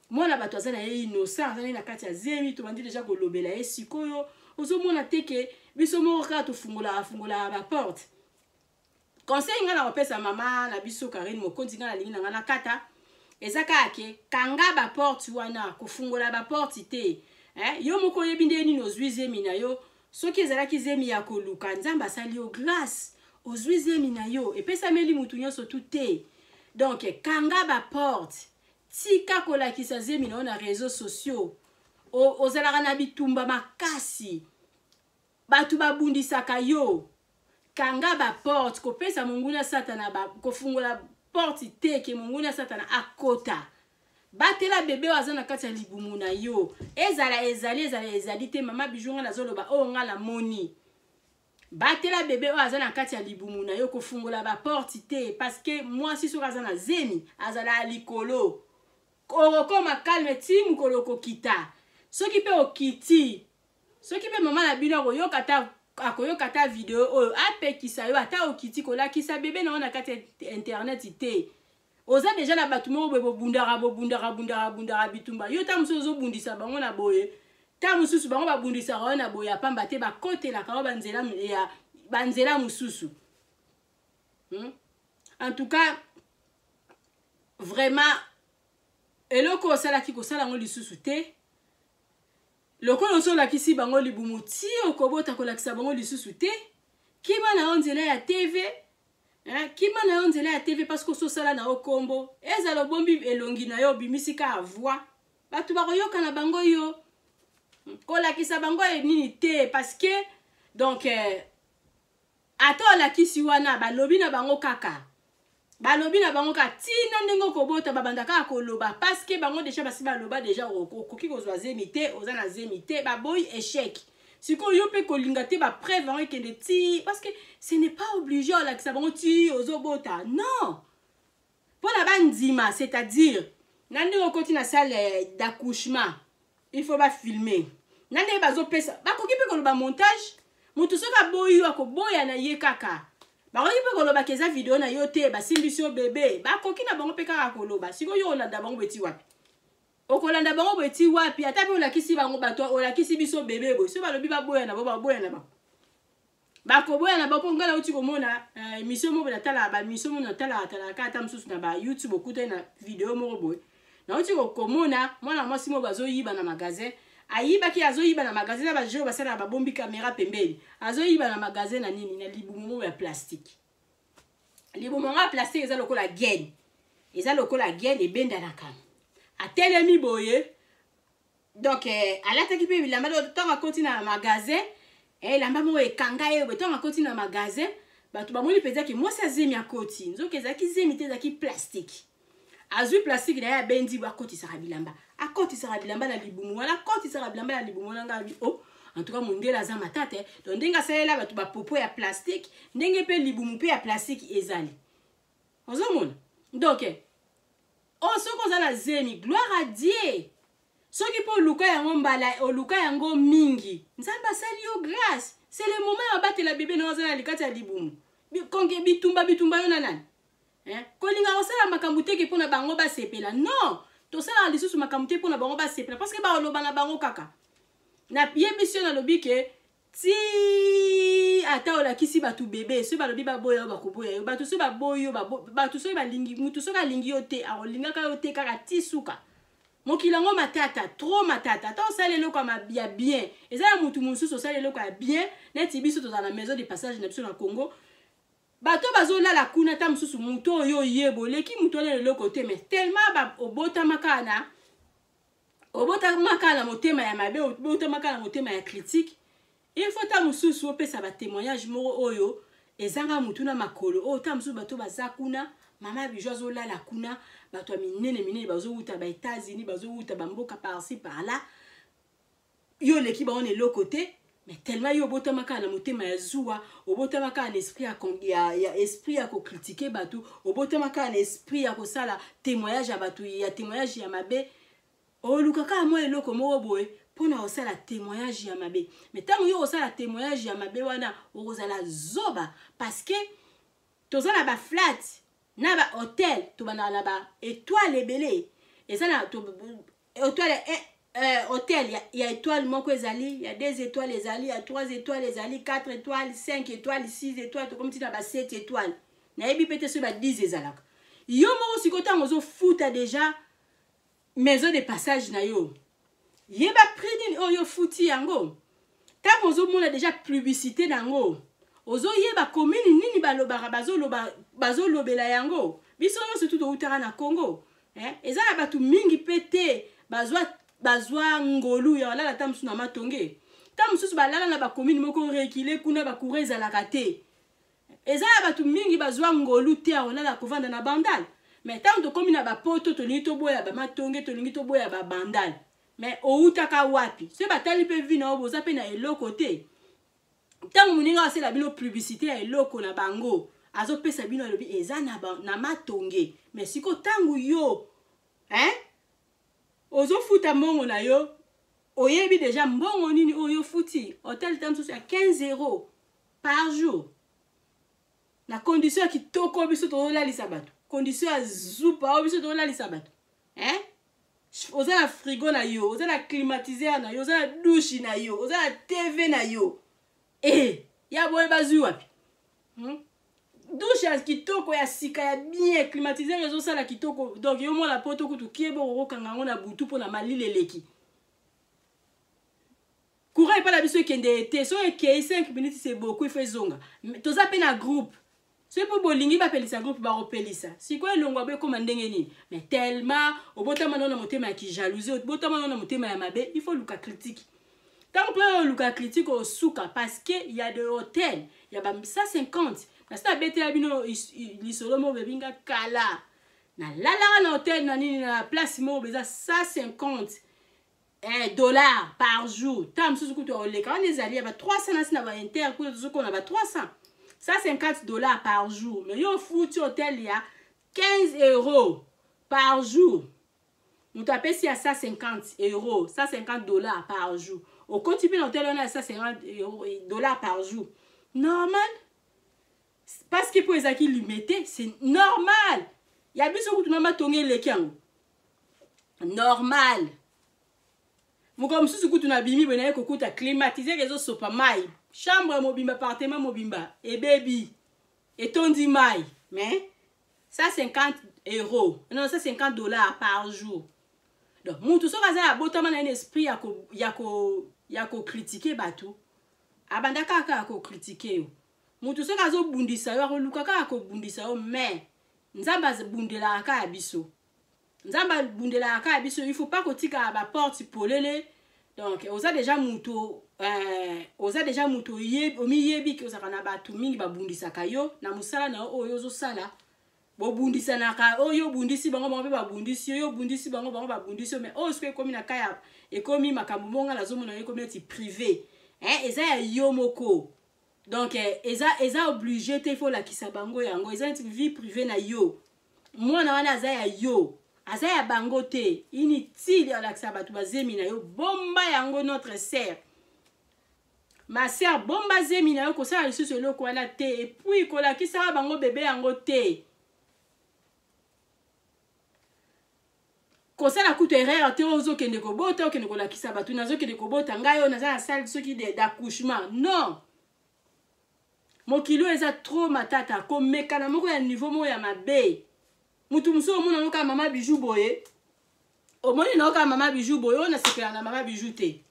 mwana bato aza na ye innocent aza na kati ya zemi to bandi déjà kolobela ye sikoyo ozomona te ke biso moko kaka tofungola ba porte conseil nga na opesa mama na biso Karine Mokonzi nga na lingi na kata ezaka ke kanga ba porte wana kofungola ba porte te yo moko yebi nde nini ozwi zemi na yo soki ezalaki zemi ya koluka nzamba asali yo grâce ozwi zemi na yo epesameli mutu nyonso tu te donc kanga ba porte tika kolakisa zemi na yo na réseaux sociaux ozalaka na bitumba makasi batu babundisaka yo kanga ba porte kopesa monguna satana kofungola porte te ke monguna satana akota batela bebe waza na kati ya libumu na yo ezali te mama Bijou nga nazoloba o nga la moni batela bebe waza na kati ya libumu na yo kofungola ba porte te parce que moi si soka za na zemi azala likolo koroko makalme ti mukolo kokita soki pe okiti soki pe mama na bino akoyoka ta video oyo apekisa yo ata okiti kolakisa bebe na ona kati internet te oza deja na bato moko bobundaka bitumba yo ta mosusu ozobundisa bango na boye ta mosusu bango babundisaka yo na boye ya pamba te bakotelaka yo banzela mosusu. En tout cas vraiment eloko osalaki kosala yango lisusu te lokolo osolakisi bango libumu ti okobota kolakisa bango lisusu te kima na yo nzela ya TV kima na yo nzela ya TV parce que ososala na yo kombo ezala obombi elongi na yo obimisika ya voi bato bakoyoka na bango yo kolakisa bango nini te parce que donc ata olakisi wana balobi na bango kaka tina ndenge okobota babandaka koloba parce que bango deja basi baloba deja okoki kozwa zemi te oza na zemi te baboyi échec sikoyo yo mpe kolinga te bapreuve bango ekende ti parce que ce n'est pas obligé olakisa bango ti ozobota non mpona bandima c'est-à-dire na ndenge okoti na salle d'accouchement il faut bafilme na ndenge bazopesa bakoki mpe koloba montage moto soki aboyi yo akoboya na ye kaka bakoki mpe kolobaka eza video na yo te basimbisi yo bebe bakoki na bango mpe kaka koloba sikoyo yo olanda bango beti wapi okolanda bango beti wapi ata mpe olakisi bango bato olakisi biso bebe boye so balobi baboya na bango bakoboya na bango ngala uti komona émission moko natala bamission moko natalaka ata mosusu na ba YouTube okutai na video moko boye na uti komona mwana mwasi moko bazoyiba na magasin ayibaki azoyiba na magasin na bajeo basala babombi caméra pembeni azoyiba na magasin na nini na libumu ya plastique libumu ya plastique eza lokola gaine ebendanaka atelemi boye donc alataki pe bilamba ntango akoti na magasin elamba moko ekanga ye boye ntango akoti na magasin bato bamoni mpenzaki mwasi azemi akoti nzoki ezalaki zemi te ezalaki plastique azwi plastique na ye abendi akotisaka bilamba na libumu wana akotisaka bilamba na libumu wana ngai oh en tout cas mondela aza matata donc ndenge asalela bato bapopo ya plastique ndenge mpe libumu mpe ya plastique ezali ozomona donc soki oza na zemi gloire à Dieu soki mpe oluka yango mbala oluka yango mingi nzambe asali yo grâce c'est le moment ya batela bebe na oza na likati ya libumu konge bitumba yo na nani kolinga kosala makambo teke mpona bango basepela non tosala lisusu makambo te mpona bango basepela parce que baoloba na bango kaka na yebisi yo nalobi ke ti ata olakisi bato bebe soki balobi baboya yo bakoboya yo bato soki baboyi yo bato soki balingi mutu soki alingi yo te akolingaka yo te kaka ti suka mokili yango matata trop matata ata osala eloko ya bien eza na mutu mosusu osala eloko ya bien neti biso tozala na maison de passage na biso na Congo bato bazolala kuna ta mosusu mutu oyo yebo leki mutu oyo eloko te mais tellement obotamaka na motema ya mabe obotamaka na motema ya critique il faut ta mosusu opesa ba témoignage moko oyo ezanga mutu na makolo oyo ta mosusu bato baza kuna mama Bijou azolala kuna bato ya minene bazowuta ba États-Unis bazowuta bamboka par-ci par-là yo leki baone eloko te mais tellement yo obotamaka na motema ya zuwa obotamaka na esprit ya esprit ya kocritiquer bato obotamaka na esprit ya kosala témoignage ya bato ya témoignage ya mabe olukaka mo eloko moko boye mpona osala témoignage ya mabe mais ntango yo osala témoignage ya mabe wana okozala zoba parce que toza na baflat na bahotel tobanda na baétoile ebele eza na étoile hôtel il y a étoile moko ezali il y a 2 étoiles ezali il y a 3 étoiles ezali 4 étoiles 5 étoiles 6 étoiles to comme tina ba 7 étoiles na yebi pete so ba 10 ezalaka yo moko sikota ngozo futa déjà maison de passage na yo yeba prix nini oyo futi yango ta ngozo mona déjà publicité nango ozo yeba commune nini balobaka bazolobela yango biso nyonso tout outara na Congo eza na bato mingi pete bazwa ngolu ya lala ta musu na matonge ta mususu balala na bakomini moko rekile kuna bakure ezalaka te eza na bato mingi bazwa ngolu te olala kovanda na bandal mais tant tokomi na bapoto tolingi toboya bamatonge tolingi toboya babandal mais outaka wapi so batali mpe vi na yo boza mpe na eloko te ntango moninga asala bino publicité ya eloko na bango azopesa bino alobi eza na matonge mais siko ntango yo ozofuta mbongo na yo oyebi déjà mbongo nini oyo futi hôtel tam à 15 € par jour na condition qui toko biso to la lisabatu condition à zupa biso to la lisabatu hein oza na frigo na yo oza na climatiseur na yo oza na douche na yo oza na TV na yo ya boye bazui wapi douche ya kitoko ya sika ya bien climatiseur ezo sala kitoko donc yo mona poto kutu kiebo kokanga ngo na butu pona malile leki courant pas la biso kende été so ke 5 minutes c'est beaucoup il fait zonga toza pe na groupe c'est pour bolingi ba pelisa groupe ba repelisa siko elongwa be koma ndenge nini mais tellement obotama na motema ki jalousie obotama na motema ya mabe il faut luka critique tant que luka critique au souka parce que il y a des hôtels il y a ba 150 parce que bete ya bino lisolo mo bebinga kala na lala na hôtel na nini na place mo beza 150 $ par jour tam susu kuto ole quand les alliés ba 300 na ba inter ko zuko na ba 300 150 $ par jour mais yo foutu hôtel ya 15 € par jour nous tapez si à 150 €, 150 $ par jour au continue l'hôtel on a 150 $ par jour normal parce que pour les acquis limités c'est normal il y a biso kutu na matonge lekiango normal muko msusu kutu na bimi bena yeko kuta climatiser rezo sopa mai chambre mobimba appartement mobimba et baby et tondi mai mais 150 €, non 150 $ par jour donc mutu so kaza abotama na esprit yako critiquer batu abanda kaka ko critiquer yo mutu so kazo bundisa yo ko luka kaka ko bundisa yo mais nzamba bundela kaka biso nzamba bundela kaka biso il faut pas ko tika ba porte polele donc oza déjà mutu ye omi yebi ki oza kana batu mingi ba bundisa kayo na musala na oyo zo sala bo bundisa na ka oyo bundisi bango bango ba bundisi yo bundisi bango bango ba bundisi mais o ce komi na kaya e komi makambo monga la zomo na yo komi ti privé eza ya yo moko donc eza obligé te faut la kisa bango yango eza une vie privée na yo mwana wana aza ya yo aza ya bango te inutile ya lakisa batu bazemi na yo bomba yango notre sœur ma sœur bomba zemi na yo ko sa lisusu eloko wana te et puis ko lakisa bango bébé yango te ko sala kutu erreur te ozo kende ko bota okende ko lakisa batu nazo kende ko bota ngayo naza na salle soki d'accouchement non mokilo eza trop matata ko mekana moko ya niveau mo ya mabe mutu muso mona noka mama bijou boye omoni noka mama bijou boye ona sepela na mama bijou te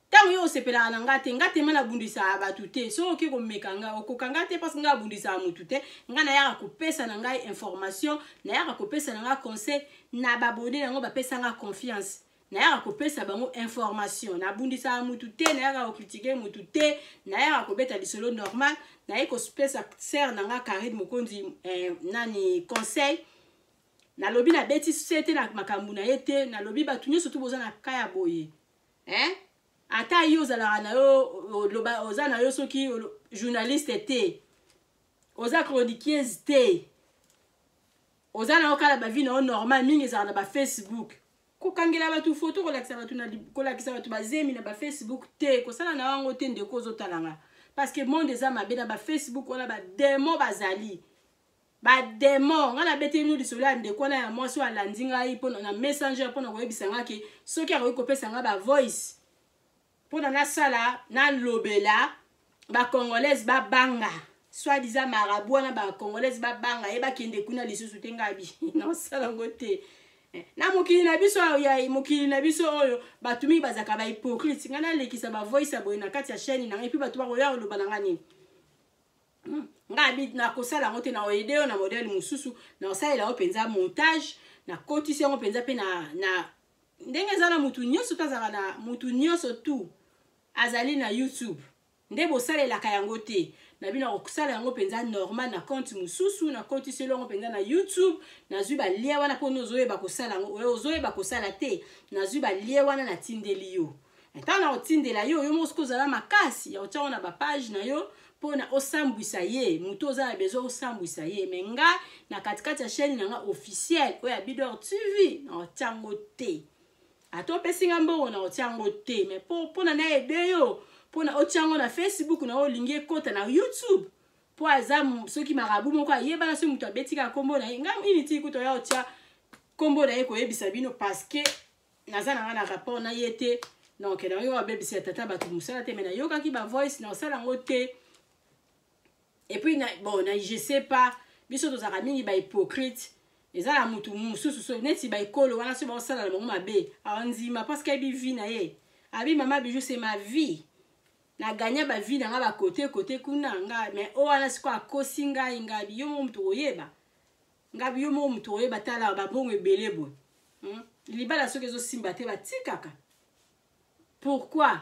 tango yo sepela na ngate mana bundisa batu te so oke ko mekanga okokanga te parce nga bundisa mutu te nga na yaka kopesa na ngai information na yaka kopesa na nga conseil na babone yango bapesa nga confiance na yaka kopesa bango information na bundisa mutu te na yaka critiquer mutu te na yaka kobeta lisolo normal na yaka kopesa ser na nga Karine Mokonzi nani conseil na lobi na beti société na makambu na yete na lobi batu nyo surtout boza na kaya boye ata yo zala na yo loba oza na yo soki journaliste te oza chroniqueuse te oza na okala ba vie na normal mingi za na ba Facebook ko kangela batu photo ko lakisa batu bazemi na ba Facebook te ko sala na wango te ndeko zotalanga parce que monde eza mabe na ba Facebook ona ba démon bazali ba démon ngana bete nous lisolo ya ndeko na ya mwasi wa landinga ipo na messenger pona ko yebisanga ke soki ako kopesa nga ba voice pona na sala na lobela ba congolaise ba banga soit disant marabout na ba congolaise ba banga e ba kende kuna lisusu te ngabi na sala ngote na mokili na biso ya mokili na biso oyo batumi bazaka ba hypocrite ngana lekisa ba voice aboye na kati ya chaîne na epi batu ba koya loba na ngani ngabi na kosala ngote na ideo na modèle mususu na osala o penza montage na kotisi ngo penza pe na ndenge zala mutu nyoso tazala na mutu nyoso tu azali na YouTube nde bosala la kayango te na bina okusala yango penza normal na compte mususu na compte selo ngo penza na YouTube na zuba lia wana po nozoye bakosala ngo ozoye bakosala te na zuba lia wana na tindeli yo etana otindela yo yo mosko zala makasi ya otya na ba page na yo pona osambwisa ye mutu oza na besoin osambwisa ye menga na katikati ya chaîne nanga officiel oya Bidor TV na otyango te ato pesinga mbongo na otiango te mais pour na aider yo pour na otiango na Facebook na olingi kota na YouTube pour azam soki marabu moko ayeba na so mutu abetika kombo na ngam initi kuto ya otia kombo na ko yebisa bino parce que nazana na rapport na yete donc na yo abebisa tata batu musala te mais na yo kaki ba voice na osala ngote et puis bon na je sais pas biso to zaka mingi ba hypocrite ezala mutu mususu so neti ba ekolo wana so ba osala na bango mabe anzima parce que bi vie na ye abi mama bijou c'est ma vie na gagner ba vie na nga ba côté kuna nga mais o wana siko akosi nga ngabi yo mutu oyeba ngabi yo mutu oyeba tala ba bongo ebelebo libala soki ezo simba te batikaka pourquoi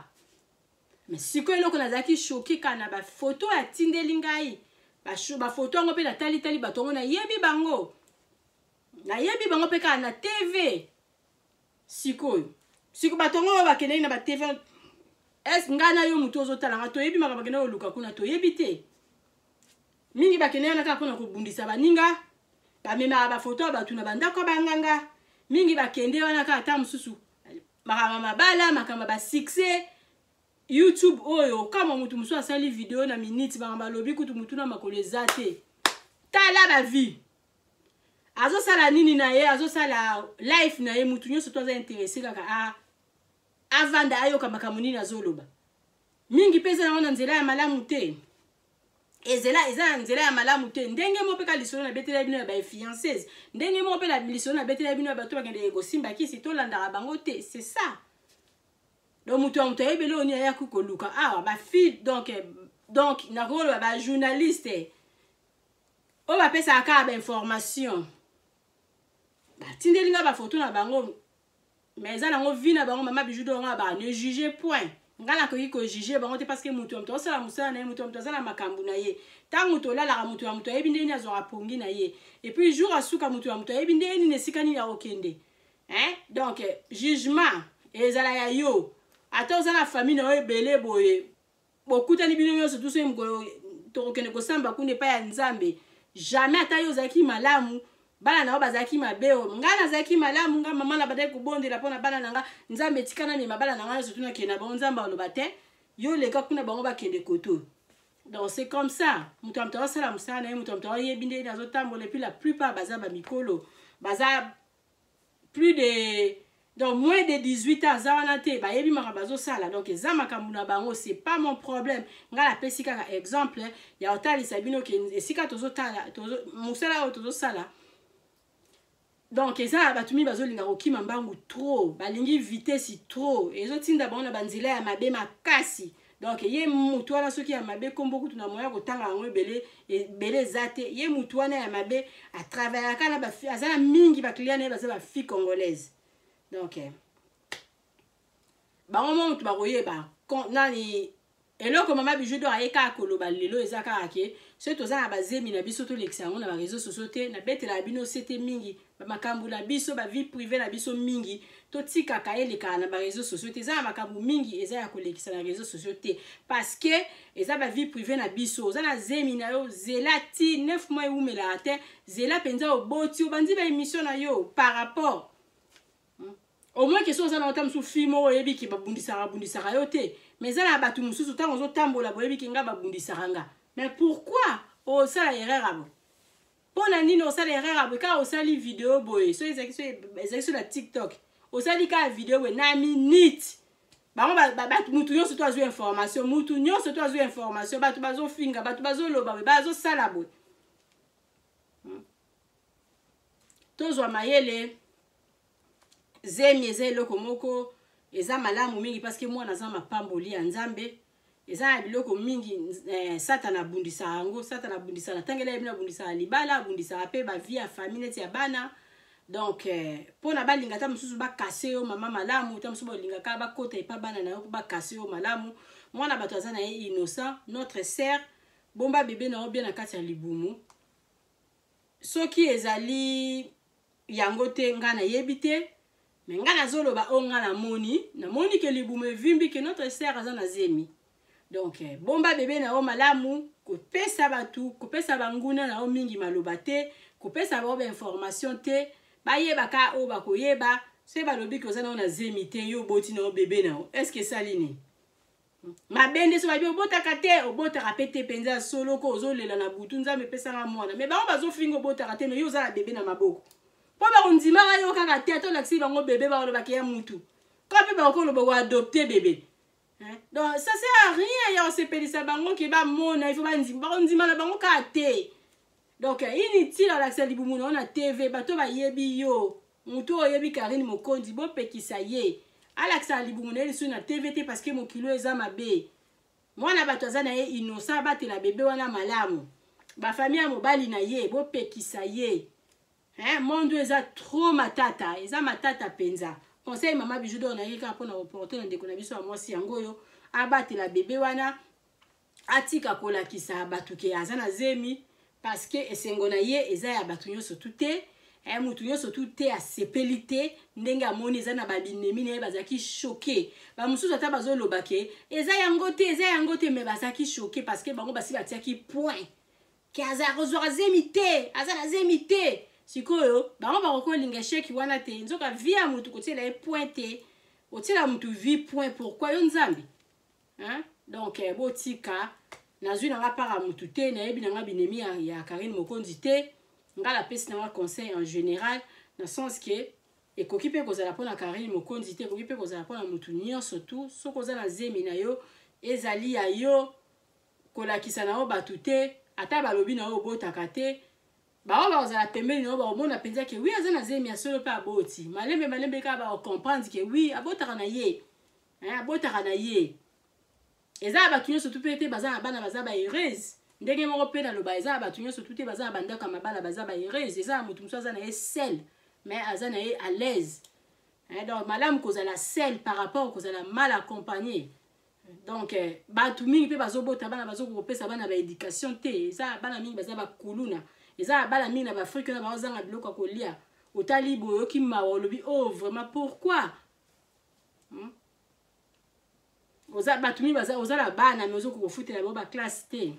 mais siko eloko nazaki choqué kana ba photo ya tindeli ngai ba photo ngo pe na tali batongo na yebi bango pe ka na TV siko batongo ba kenei na ba TV ngana yo mutu ozotala nga to yebi makaba kenei oluka kuna to yebi te mingi ba kenei na ka kuna kubundisa baninga ba mema ba photo ba tuna bandako banganga mingi ba kende wana ka ata mususu makama mabala makama ba succès YouTube oyo kama mutu musu asali video na minute ba lobi kutu mutu na makoleza te tala ba vie azo sala nini na ye azo sala life na ye mutu nyoso to za intéressé kaka avanda ayo kama kamunini azoloba mingi pesa na nzela ya malamu te ezela nzela ya malamu te ndenge mo peka lisolo na betela bino ba fiancés ndenge mo pela lisolo na betela bino ba to bakende ego simba kisi to landa bango te c'est ça donc mutu ayebele oni ya kukoluka ba fille donc na rôle ba journaliste o ba pesa aka ba information ba tindelinga ba photo na bango mais ça nango vina bango mama bijou do nga ba ne juger point ngala ko yiko juger bango te parce que mutu sala musala na mutu sala makambu na ye tangu to lala mutu yebi ndeni azora pongi na ye et puis jour asuka mutu yebi ndeni ne sikani ya okende donc jugement ezala ya yo ata ozala famille na ebele boye bokutani bino yo surtout so mko to okende ko samba kunde pa ya nzambe jamais ata yo zaki malamu bana na bazaki mabeo ngana zaki malamu nga mama na badai kubondela pona bana nanga nzambe tikana ni mabala nanga surtout na kena bon nzamba olobate yo leka kuna bango bakende koto donc c'est comme ça mutu amtawa sala musana mutu amtawa yebinde na zotambola puis la plupart baza ba mikolo baza plus de donc moins de 18 ans za wana te ba yebi maka bazo sala donc za makambu na bango c'est pas mon problème nga la pesika ka exemple ya otali sabino ke esika tozo tala tozo musala o tozo sala donc eza batumi bazolinga kokima mbangu trop balingi vitesse trop ezotinda bango na banzela ya mabe makasi donc ye mutu wana soki ya mabe kombo kutu na moya kotanga yango ebele zate ye mutu wana ya mabe a travailler kana ba azana mingi ba client na baza ba fille congolaise donc bango mutu bakoyeba nani eloko mama bijou do ayeka koloba lelo ezaka ake so toza na bazemi na biso to lekisa yango na ba réseaux sociaux te na betela bino sete mingi ba makambu na biso ba vie privée na biso mingi to tika ka eleka na ba réseaux sociaux te za makambu mingi eza ya kolekisa na réseaux sociaux te parce que eza ba vie privée na biso za na zemi na yo zelati 9 mois umela te zela penza oboti obandi ba émission na yo par rapport au moins que ça na otam su fimo yebi ki babundisaka yo te mais ça na batu mususu tango zo tambola boyebi ki nga babundisaka nga mais pourquoi o sala erreur abo pona nini o sala erreur abo ka o sali vidéo boye so ezaki sur la TikTok o sali ka vidéo boye na minute bango batu mutu nyonso to azu information mutu nyonso to azu information batu bazo finga batu bazo loba bazo sala boye tozwa mayele zemi eza eloko moko eza malamu mingi parce que mwana za mapamboli ya nzambe eza biloko mingi satana bundisa yango satana bundisa na tangela yebina bundisa libala bundisa pe ba vie ya famille neti ya bana donc pona balinga ta mususu ba kase yo mama malamu ta mususu balinga ka ba kota epa bana na yo ba kase yo malamu mwana bato azana ye innocent notre sœur bomba bébé na bien na kati ya libumu soki ezali yango te ngana yebite mais ngana zoloba onga na moni ke libumu evimbi ke notre sœur azana zemi donc bomba bébé na o malamu kopesa batu kopesa banguna na o mingi maloba te kopesa ba information te bayeba ka o bakoyeba c'est balobi que ça na zemité yo boti na bébé na. Est-ce que ça line? Ma bende so ba bi obota kate obota rapete penza solo ko ozolela na butu nzambe pesa na mwana. Mais ba on bazo fingo obota kate mais yo za la bébé na maboko. Po ba ondima ga yo kaka te to laksi bango bébé ba lo ba ke mutu. Quand pe ba ko lo ba adopter bébé. Hein? Donc ça sert à rien ya on se pelisa bango ki ba mona il faut ba ndima na bango kate. Donc inutile laksi libumu on a TV ba to ba yebi yo. Mutu oyebi Karine Mokondi bo pekisa ye. Alaxa libumune sur na TVT parce que mon kilo eza mabe. Moi na bato za na ye innocent batela bébé wana malamu. Ba famille mobali na ye bo pekisa ye. Hein, monde eza trop matata, eza matata penza. Conseil maman Bijou d'or na ye ka pona reporter na ndeko na biso ya mwasi yango yo abatela bébé wana atika kola kisa batuke aza na zemi parce que esengo na ye eza ya batu nyonso tuté. Mutu nyonso tuté a sepelité ndenge amoni eza na babinemi na ye bazaki choqué. Ba mususu ata bazoloba ke eza yango te mais bazaki choqué parce que bango basi batiaki point. Ke aza kozwa zemité, aza na zemité. Sikoyo bango bakolinga cheki wana te nzoka via mutu kotiela e pointé. Otiela mutu vi point pourquoi yo nzambi? Hein? Donc botika nazwi na para mutu te na yebi na binemi ya Karine Mokondi te. Nga la pesi na conseil en général dans le sens que ekoki pe kozala pona Karine Mokondi te ekoki pe kozala pona mutu nyonso tout so kozala zemi na yo ezali ya yo kolakisa na yo batu te ata balobi na yo botaka te ba o ba ozala pembeni na yo ba omona penza ke oui aza na zemi ya solo pe aboti malembe ka ba comprendre que oui abotaka na ye abotaka na ye eza batu nyonso tout pe te baza na bana baza ba heureuse. Ndenge moko pe na loba eza batu nyonso tuté baza bandaka mabala baza ba heureuse eza mutu muso aza na ye sel mais aza na ye à l'aise. Donc malamu kozala sel par rapport kozala mal accompagné. Donc batu mingi pe bazobota bana bazokopesa bana ba éducation te eza bana mingi baza ba kuluna eza bana mingi na ba Afrique na bazanga biloko kolia otali boyo ki mawolobi oh vraiment pourquoi oza batu mingi baza ozala bana mais ozokofutela ba classe te.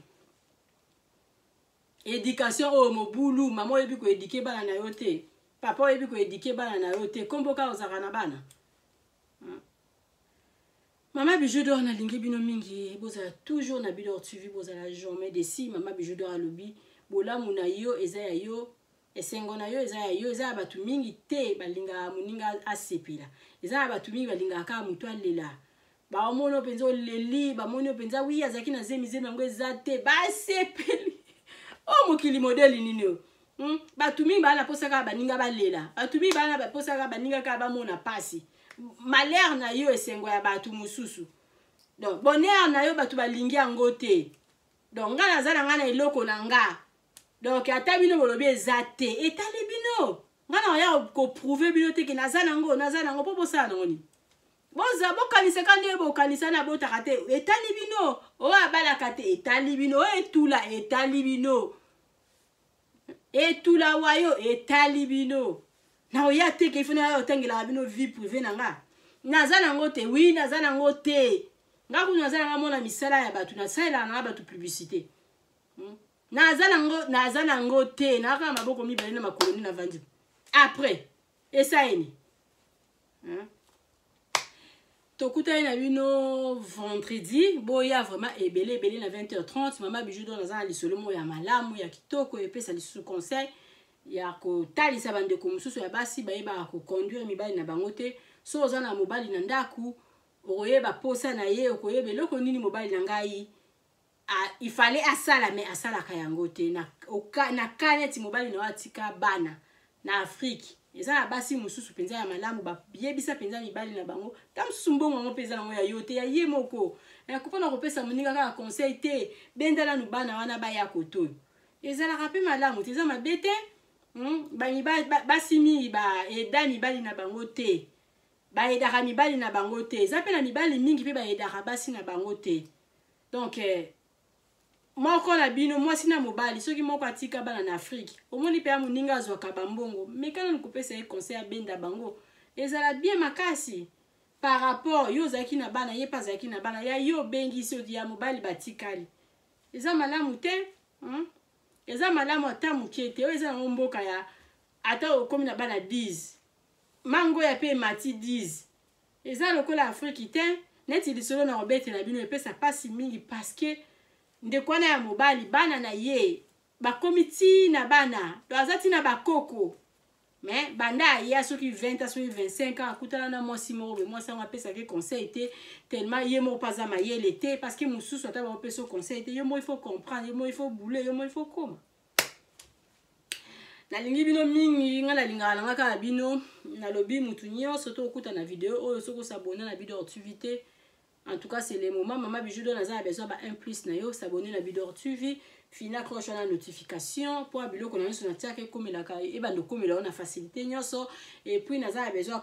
Éducation au mobulu maman yebi ko éduquer bana na yote papa yebi ko éduquer bana na yote komboka ozaka na bana. Maman Bijou d'or na lingi bino mingi boza toujours na bino suivi boza la journée de si maman Bijou d'or alobi bolamu na yo eza ya yo esengo na yo eza batu mingi te balinga muninga asepila eza batu mingi balinga ka mutu alela ba omono penzo leli ba mono penza wi azaki na zemi nango eza te ba sepeli. Oh mokili modeli nini yo batu mingi bana posaka baninga balela batu mingi bana posaka baninga ka bamona pasi malheur na yo esengo ya batu mususu donc bonheur na yo batu balingi yango te donc nga nazala nga na eloko na nga donc ata bino bolobi eza te etali bino nga na ya ko prouver bino te ke nazala ngo po bosala nango ni boza bokanisa kandi bokanisa na botaka te etali bino o abalaka te etali bino o etula etali bino etula wayo etali bino na oya te ke ifuna yo tengela bino vie privée nanga nazala ngo te oui nazala ngo te nga ku nazala nga mona misala ya batu na sala na batu publicité nazala ngo te na ka maboko mibale na makoloni na vandi après esa eni tokuta na bino vendredi boya vraiment ebele na 20h30 maman Bijou d'or nazala lisolo mo ya malamu ya kitoko epesa lisusu conseil ya ko talisa bande ko mususu ya basi bayeba ko conduire mibali na bango te so oza na mobali na ndaku okoyeba posa na ye okoyeba eloko nini mobali na ngai il fallait asala mais asala ka yango te na kaneti mobali na watika bana na Afrique eza na basi mususu penza ya malamu ba yebisa penza mibali na bango tam sumbongo ngo penza ngo ya yote ya ye moko kupona kopesa muninga ka conseil te bendala nu bana wana ba ya koto eza la rapi malamu te eza mabete basimi ba eda mibali na bango te ba edaka mibali na bango te eza pe na mibali mingi pe ba edaka basi na bango te donc moko na bino mwasi na mobali soki moko atika bana na Afrique omoni pe amuninga azwaka bambongo mekana nikopesa ye conseil ya benda bango ezala bien makasi par rapport yo zaki na bana ye pa zaki na bana ya yo bengi so dia mobali batikali eza malamu te eza malamu ata muke te eza na mboka ya ata okomi na bana 10 mango ya pe mati 10 eza lokola africain neti lisolo na obetela bino epesa pasi mingi parce que ndeko wana ya mobali bana na ye bakomi tina bana to aza tina bakoko mais banda ya soki 20 soki 25 ans akutana na mwasi moko mwasi ngo apesaki conseil te tellement ye moko paza mayele te parce que mususu ata bapesa conseil te yo mo il faut comprendre yo mo il faut bouler yo mo il faut koma nalingi bino mingi nga nalinga nanga kala bino nalobi mutu nyonso to okuta na video oyo soko s'abonner na Bidor TV. En tout cas c'est le moment Mama Bijou D'or naza besoin ba 1+ na yo s'abonner na Bidor TV fina cloche la notification pour biloko na nyonso na tiaka komelaka e bando komela na facilité nyonso et puis naza besoin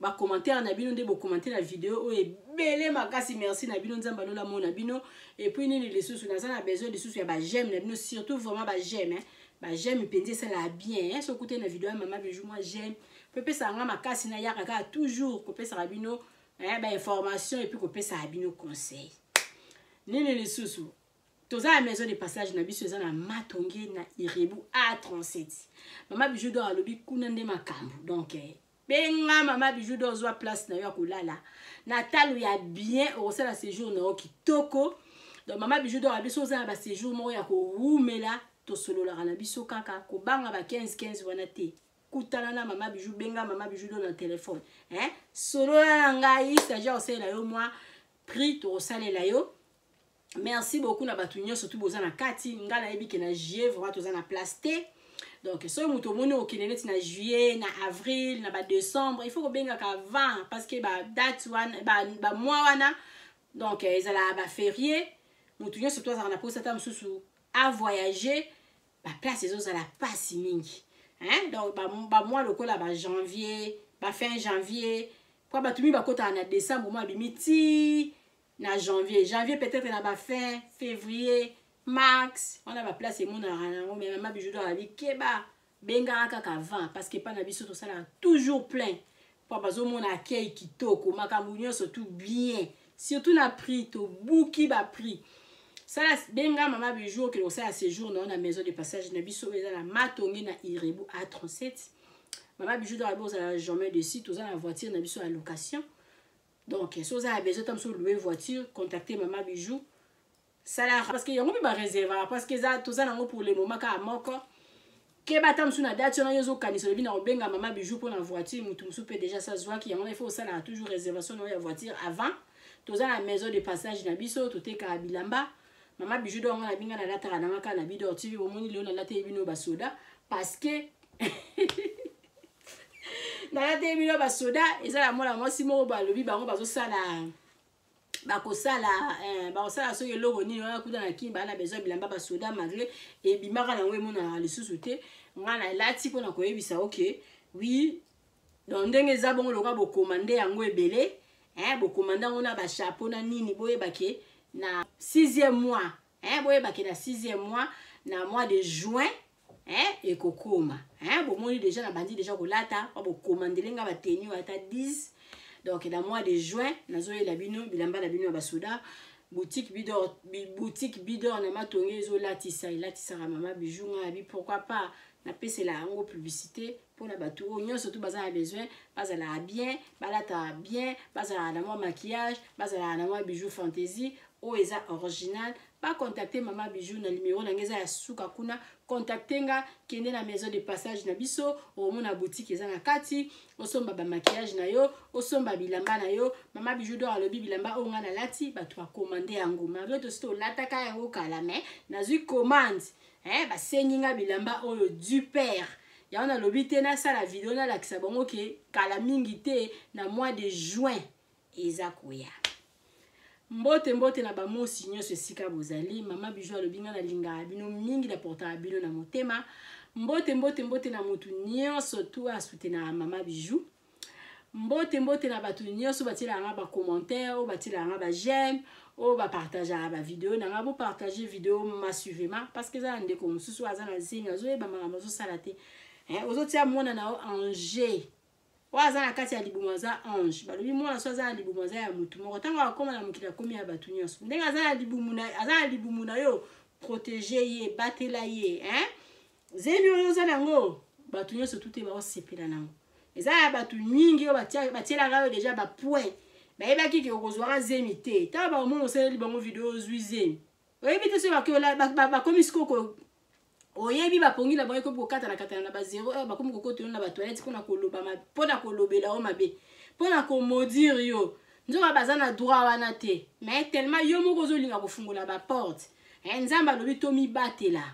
ba commentaire na bino nde bo commenter la vidéo o ebele makasi merci na bino nzamba lola mona bino et puis nini lisusu naza na besoin lisusu ya ba j'aime na bino surtout vraiment ba j'aime hein ba j'aime penser ça la bien hein so écouter na vidéo ya Mama Bijou moi j'aime pepe ça nga makasi na yaka ka toujours ko pesa bino hein ba information et puis ko pesa bino conseil nini lisusu toza la maison de passage na biso za na Matonge na Irebu A37 Mama Bijou D'or alobi kuna nde makambo donc benga Mama Bijou D'or zo place na yo kolala na talu ya bien au sala séjour na o kitoko donc Mama Bijou D'or abiso za ba séjour mo ya ko rumela to solo la na biso kaka ko banga ba 15 wana te kutana na Mama Bijou benga Mama Bijou D'or na téléphone hein solo la ngai stagiaire osala yo moi prix to salela yo. Merci beaucoup na batunyo surtout boza na kati ngala ebike na juillet vraiment toza na place T donc so muto moni okineneti na juillet na avril na ba décembre il faut ko benga ka avant parce que ba date wana ba mois wana donc ezala ba férié mutunyo surtout za na posa ta msusu à voyager ba place ezo za la passe mingi hein donc ba mois lokola ba janvier ba fin janvier kwa batumi ba kota na décembre mois bimiti na janvier peut-être na ba fin février mars on a ba place et mon arana mais Mama Bijou D'or ali keba benga kaka avant parce que pas na biso to sala toujours plein pour bazo mon accueil kitoko makambu nyonso tout bien surtout na prix to buki ba prix ça la benga Mama Bijou que ça a séjour na maison de passage na biso eza na Matonge na Irebu A37 Mama Bijou D'or aboza la jamais de site to na voiture na biso à location. Donc, si vous avez besoin de louer voiture, contactez Mama Bijou. Ça la parce que yango ba réserver parce que ça tout ça nango pour le moment ka moko. Ke batam suna date na yozo kanisa le bina obenga Mama Bijou pour la voiture, mutu musu peut déjà ça soit qui yango il faut ça na toujours réservation na voiture avant. Tout ça la maison de passage na biso tout est ka bilamba. Mama Bijou D'or na binga na latara na maka na Bidor TV au moni le na lata bino basoda parce que na te bino ba soda ezala mola mwasi moko balobi bango bazosala bakosala bakosala soki eloko nini wana kuta na kimba na besoin bilamba ba soda malgré ebimaka nango emona lisusu te nga na lati mpona koyebisa ok oui donc ndenge eza bongo loka bokomande yango ebele bokomande yango na bachapeau na nini boyebake na 6e mois boyebake na 6e mois na mois de juin et kokoma bon moi déjà na bandi déjà kolata bo commander nga ba tenue ata 10 donc dans mois de juin nazoye la bino bilamba la bino ba soda boutique Bidor na Matonge zo latisa Mama Bijou nga bi pourquoi pas na pese la ngo publicité pour na batu onyo surtout baza besoin bazala bien balata bien bazala na maquillage bazala na bijou fantaisie o eza original pas contacter Mama Bijou na numéro na ngeza ya suka kuna contacter nga kende na maison de passage na biso o mona boutique eza na kati osomba ba maquillage na yo osomba bilamba na yo Mama Bijou D'or alobi bilamba o nga na lati batu a commander yango malgré to sto lataka yango kala mais nazui commande ba seninga bilamba oyo du père ya on a lobi te na sala vidéo na lakisa bongo ke kala mingi te na mois de juin eza koya mbote na ba mosi nyonso esika bozali Mama Bijou alobi nga na linga bino mingi na porta bino na motema mbote na mutu nyonso tu a soutenir Mama Bijou mbote na batu nyonso batila nga ba commentaire o batila nga ba j'aime o ba partager ba vidéo na nga bo partager vidéo massivement parce que ça ndeko mususu azana zinga zo eba mama zo salate ozotia mona na Angers wazana kati ya libumaza ange balobi mwana so azana libumaza ya mutu moko tango akoma na mukila komi ya batu nyonso ndenga azana libumuna yo protéger ye batela ye zemi oyo za nango batu nyonso tout e ba osepela nango eza ya bato nyingi oyo batielaka yo deja bapoint bayebaki ke okozwaka zemi te ntango bamona osaleli bango video ozwi zemi oyebi te soki bakomi sikoko oyebi bapongi na bango ekomi kokatana na bazero bakomi kokota yo na batoilette mpona kolobela yo mabe mpona komodire yo nzoka baza na droit wana te mais tellement yo moko ozolinga kofungola baporte nzambe alobi tomibatela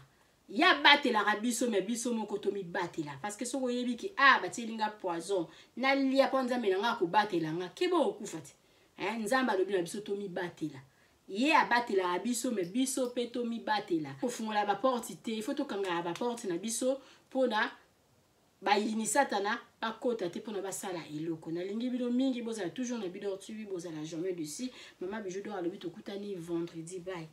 ya batelaka biso me biso moko tomibatela parce que soki oyebi ke batielinga poison nalia mpo nzambe na nga kobatela nga kebo okufa te nzambe alobi na biso tomibatela ye abatelaka biso me biso mpe tomibatela kofungola baporte te ifo tokangaka baporte na biso mpona bayini satana bakota te mpona basala eloko nalingi bino mingi bozala toujours na Bidor TV bozala jamais dessus Mama Bijou d'Or alobi tokutani vendredi bye.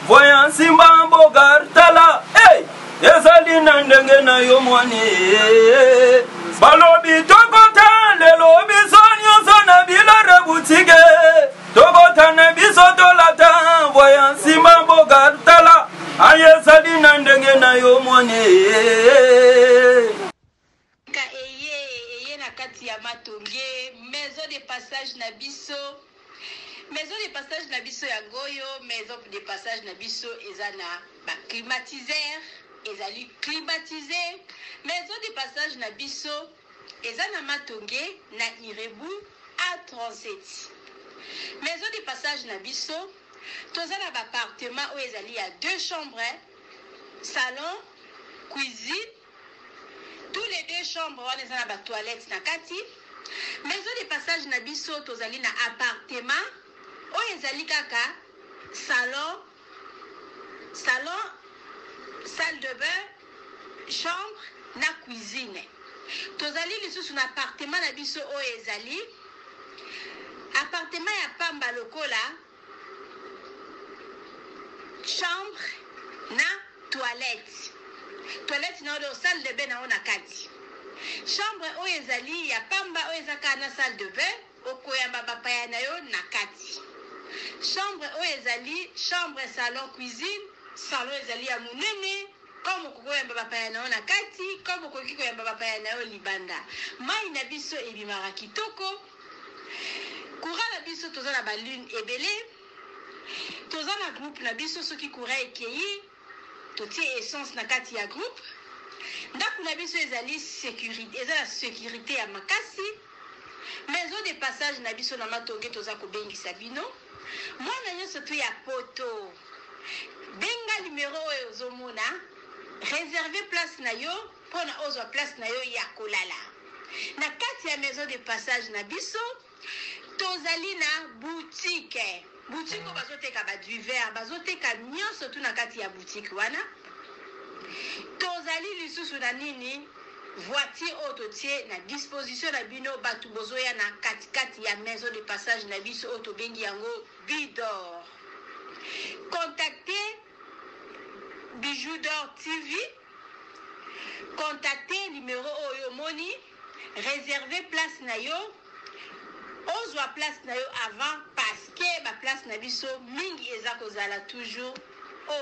Voyant Simba Bogartala, hey, ezali na ndenge na yo mwane. Balobi tokota le lobi sonyo zona bilare boutique. Tokota na biso tolata, voyant Simba Bogartala, ayezali na ndenge na yo mwane. Ka eye na kati ya matonge, maison de passage na biso. Maison de passage na biso ya goyo, maison de passage na biso ezana ba climatiseur, ezali climatisé. Maison de passage na biso ezana matonge na Irebu A37. Maison de passage na biso tozana ba appartement où ezali ya 2 chambres, salon, cuisine. Tous les 2 chambres wana ezana ba toilette na kati. Maison de passage na biso tozali na appartement oyo ezali kaka salon, salle de bain, chambre na cuisine. Tozali lisusu na appartement na biso oyo ezali appartement ya pamba lokola chambre na toilette na oyo salle de bain na ona kati. Chambre oyo ezali ya pamba oyo ezaka na salle de bain okoyamba bapaya na yo na kati. Chambre oyo ezali chambre salon cuisine, salon ezali ya munene comme okoyamba bapaya na yo na kati, comme okoki koyamba bapaya na yo libanda. Mai na biso ebimaka kitoko. Courant na biso toza na balune ebele. Toza na groupe na biso soki courant ekeyi totie essence na kati ya groupe. Ndako na biso ezali sécurité, ezala sécurité ya makasi. Maison de passage na biso na matonge toza kobengisa bino. Mwana nyonso tu ya poto. Benga numéro oyo ozomona. Réserver place na yo pona ozwa place na yo ya kolala. Na kati ya maison de passage na biso tozali na boutique. Boutique o bazoteka ba du verre, bazoteka nyonso tu na kati ya boutique wana. Tozali lisusu na nini voiture autotie na disposition na bino batu bozoya na kati ya maison de passage na biso auto bengi yango Bidor. Contactez Bijou d'Or TV. Contactez numéro oyo moni. Réservez place na yo. Ozwa place na yo avant parce que ba place na biso mingi eza kozala toujours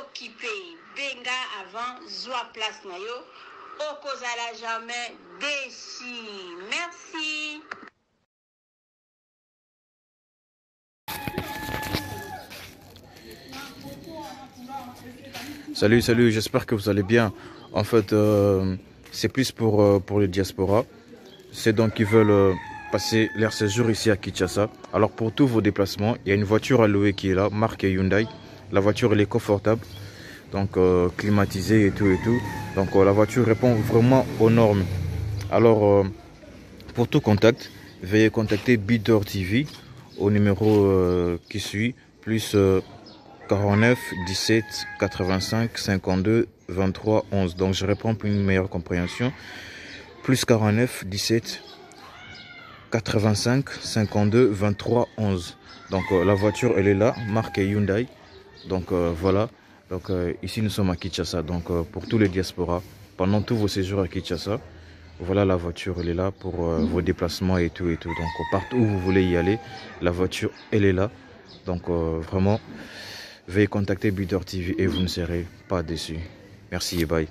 occupé. Benga avant zwa place na yo. Okozala jamais déçu. Merci. Salut, j'espère que vous allez bien. En fait, c'est plus pour le diaspora. C'est donc qui veulent passer leur séjour ici à Kinshasa. Alors pour tous vos déplacements, il y a une voiture à louer qui est là, marque Hyundai. La voiture elle est confortable, donc climatisée et tout. Donc la voiture répond vraiment aux normes. Alors pour tout contact, veuillez contacter Bidor TV au numéro qui suit, plus 49 17 85 52 23 11. Donc je réponds pour une meilleure compréhension. Plus 49 17 85 52 23 11. Donc la voiture elle est là, marque Hyundai. Donc voilà. Donc ici nous sommes à Kinshasa. Donc pour tous les diasporas, pendant tous vos séjours à Kinshasa, Voilà, la voiture, elle est là pour vos déplacements et tout et tout. Donc, partout où vous voulez y aller, la voiture, elle est là. Donc, vraiment, veuillez contacter Builder TV et vous ne serez pas déçus. Merci et bye.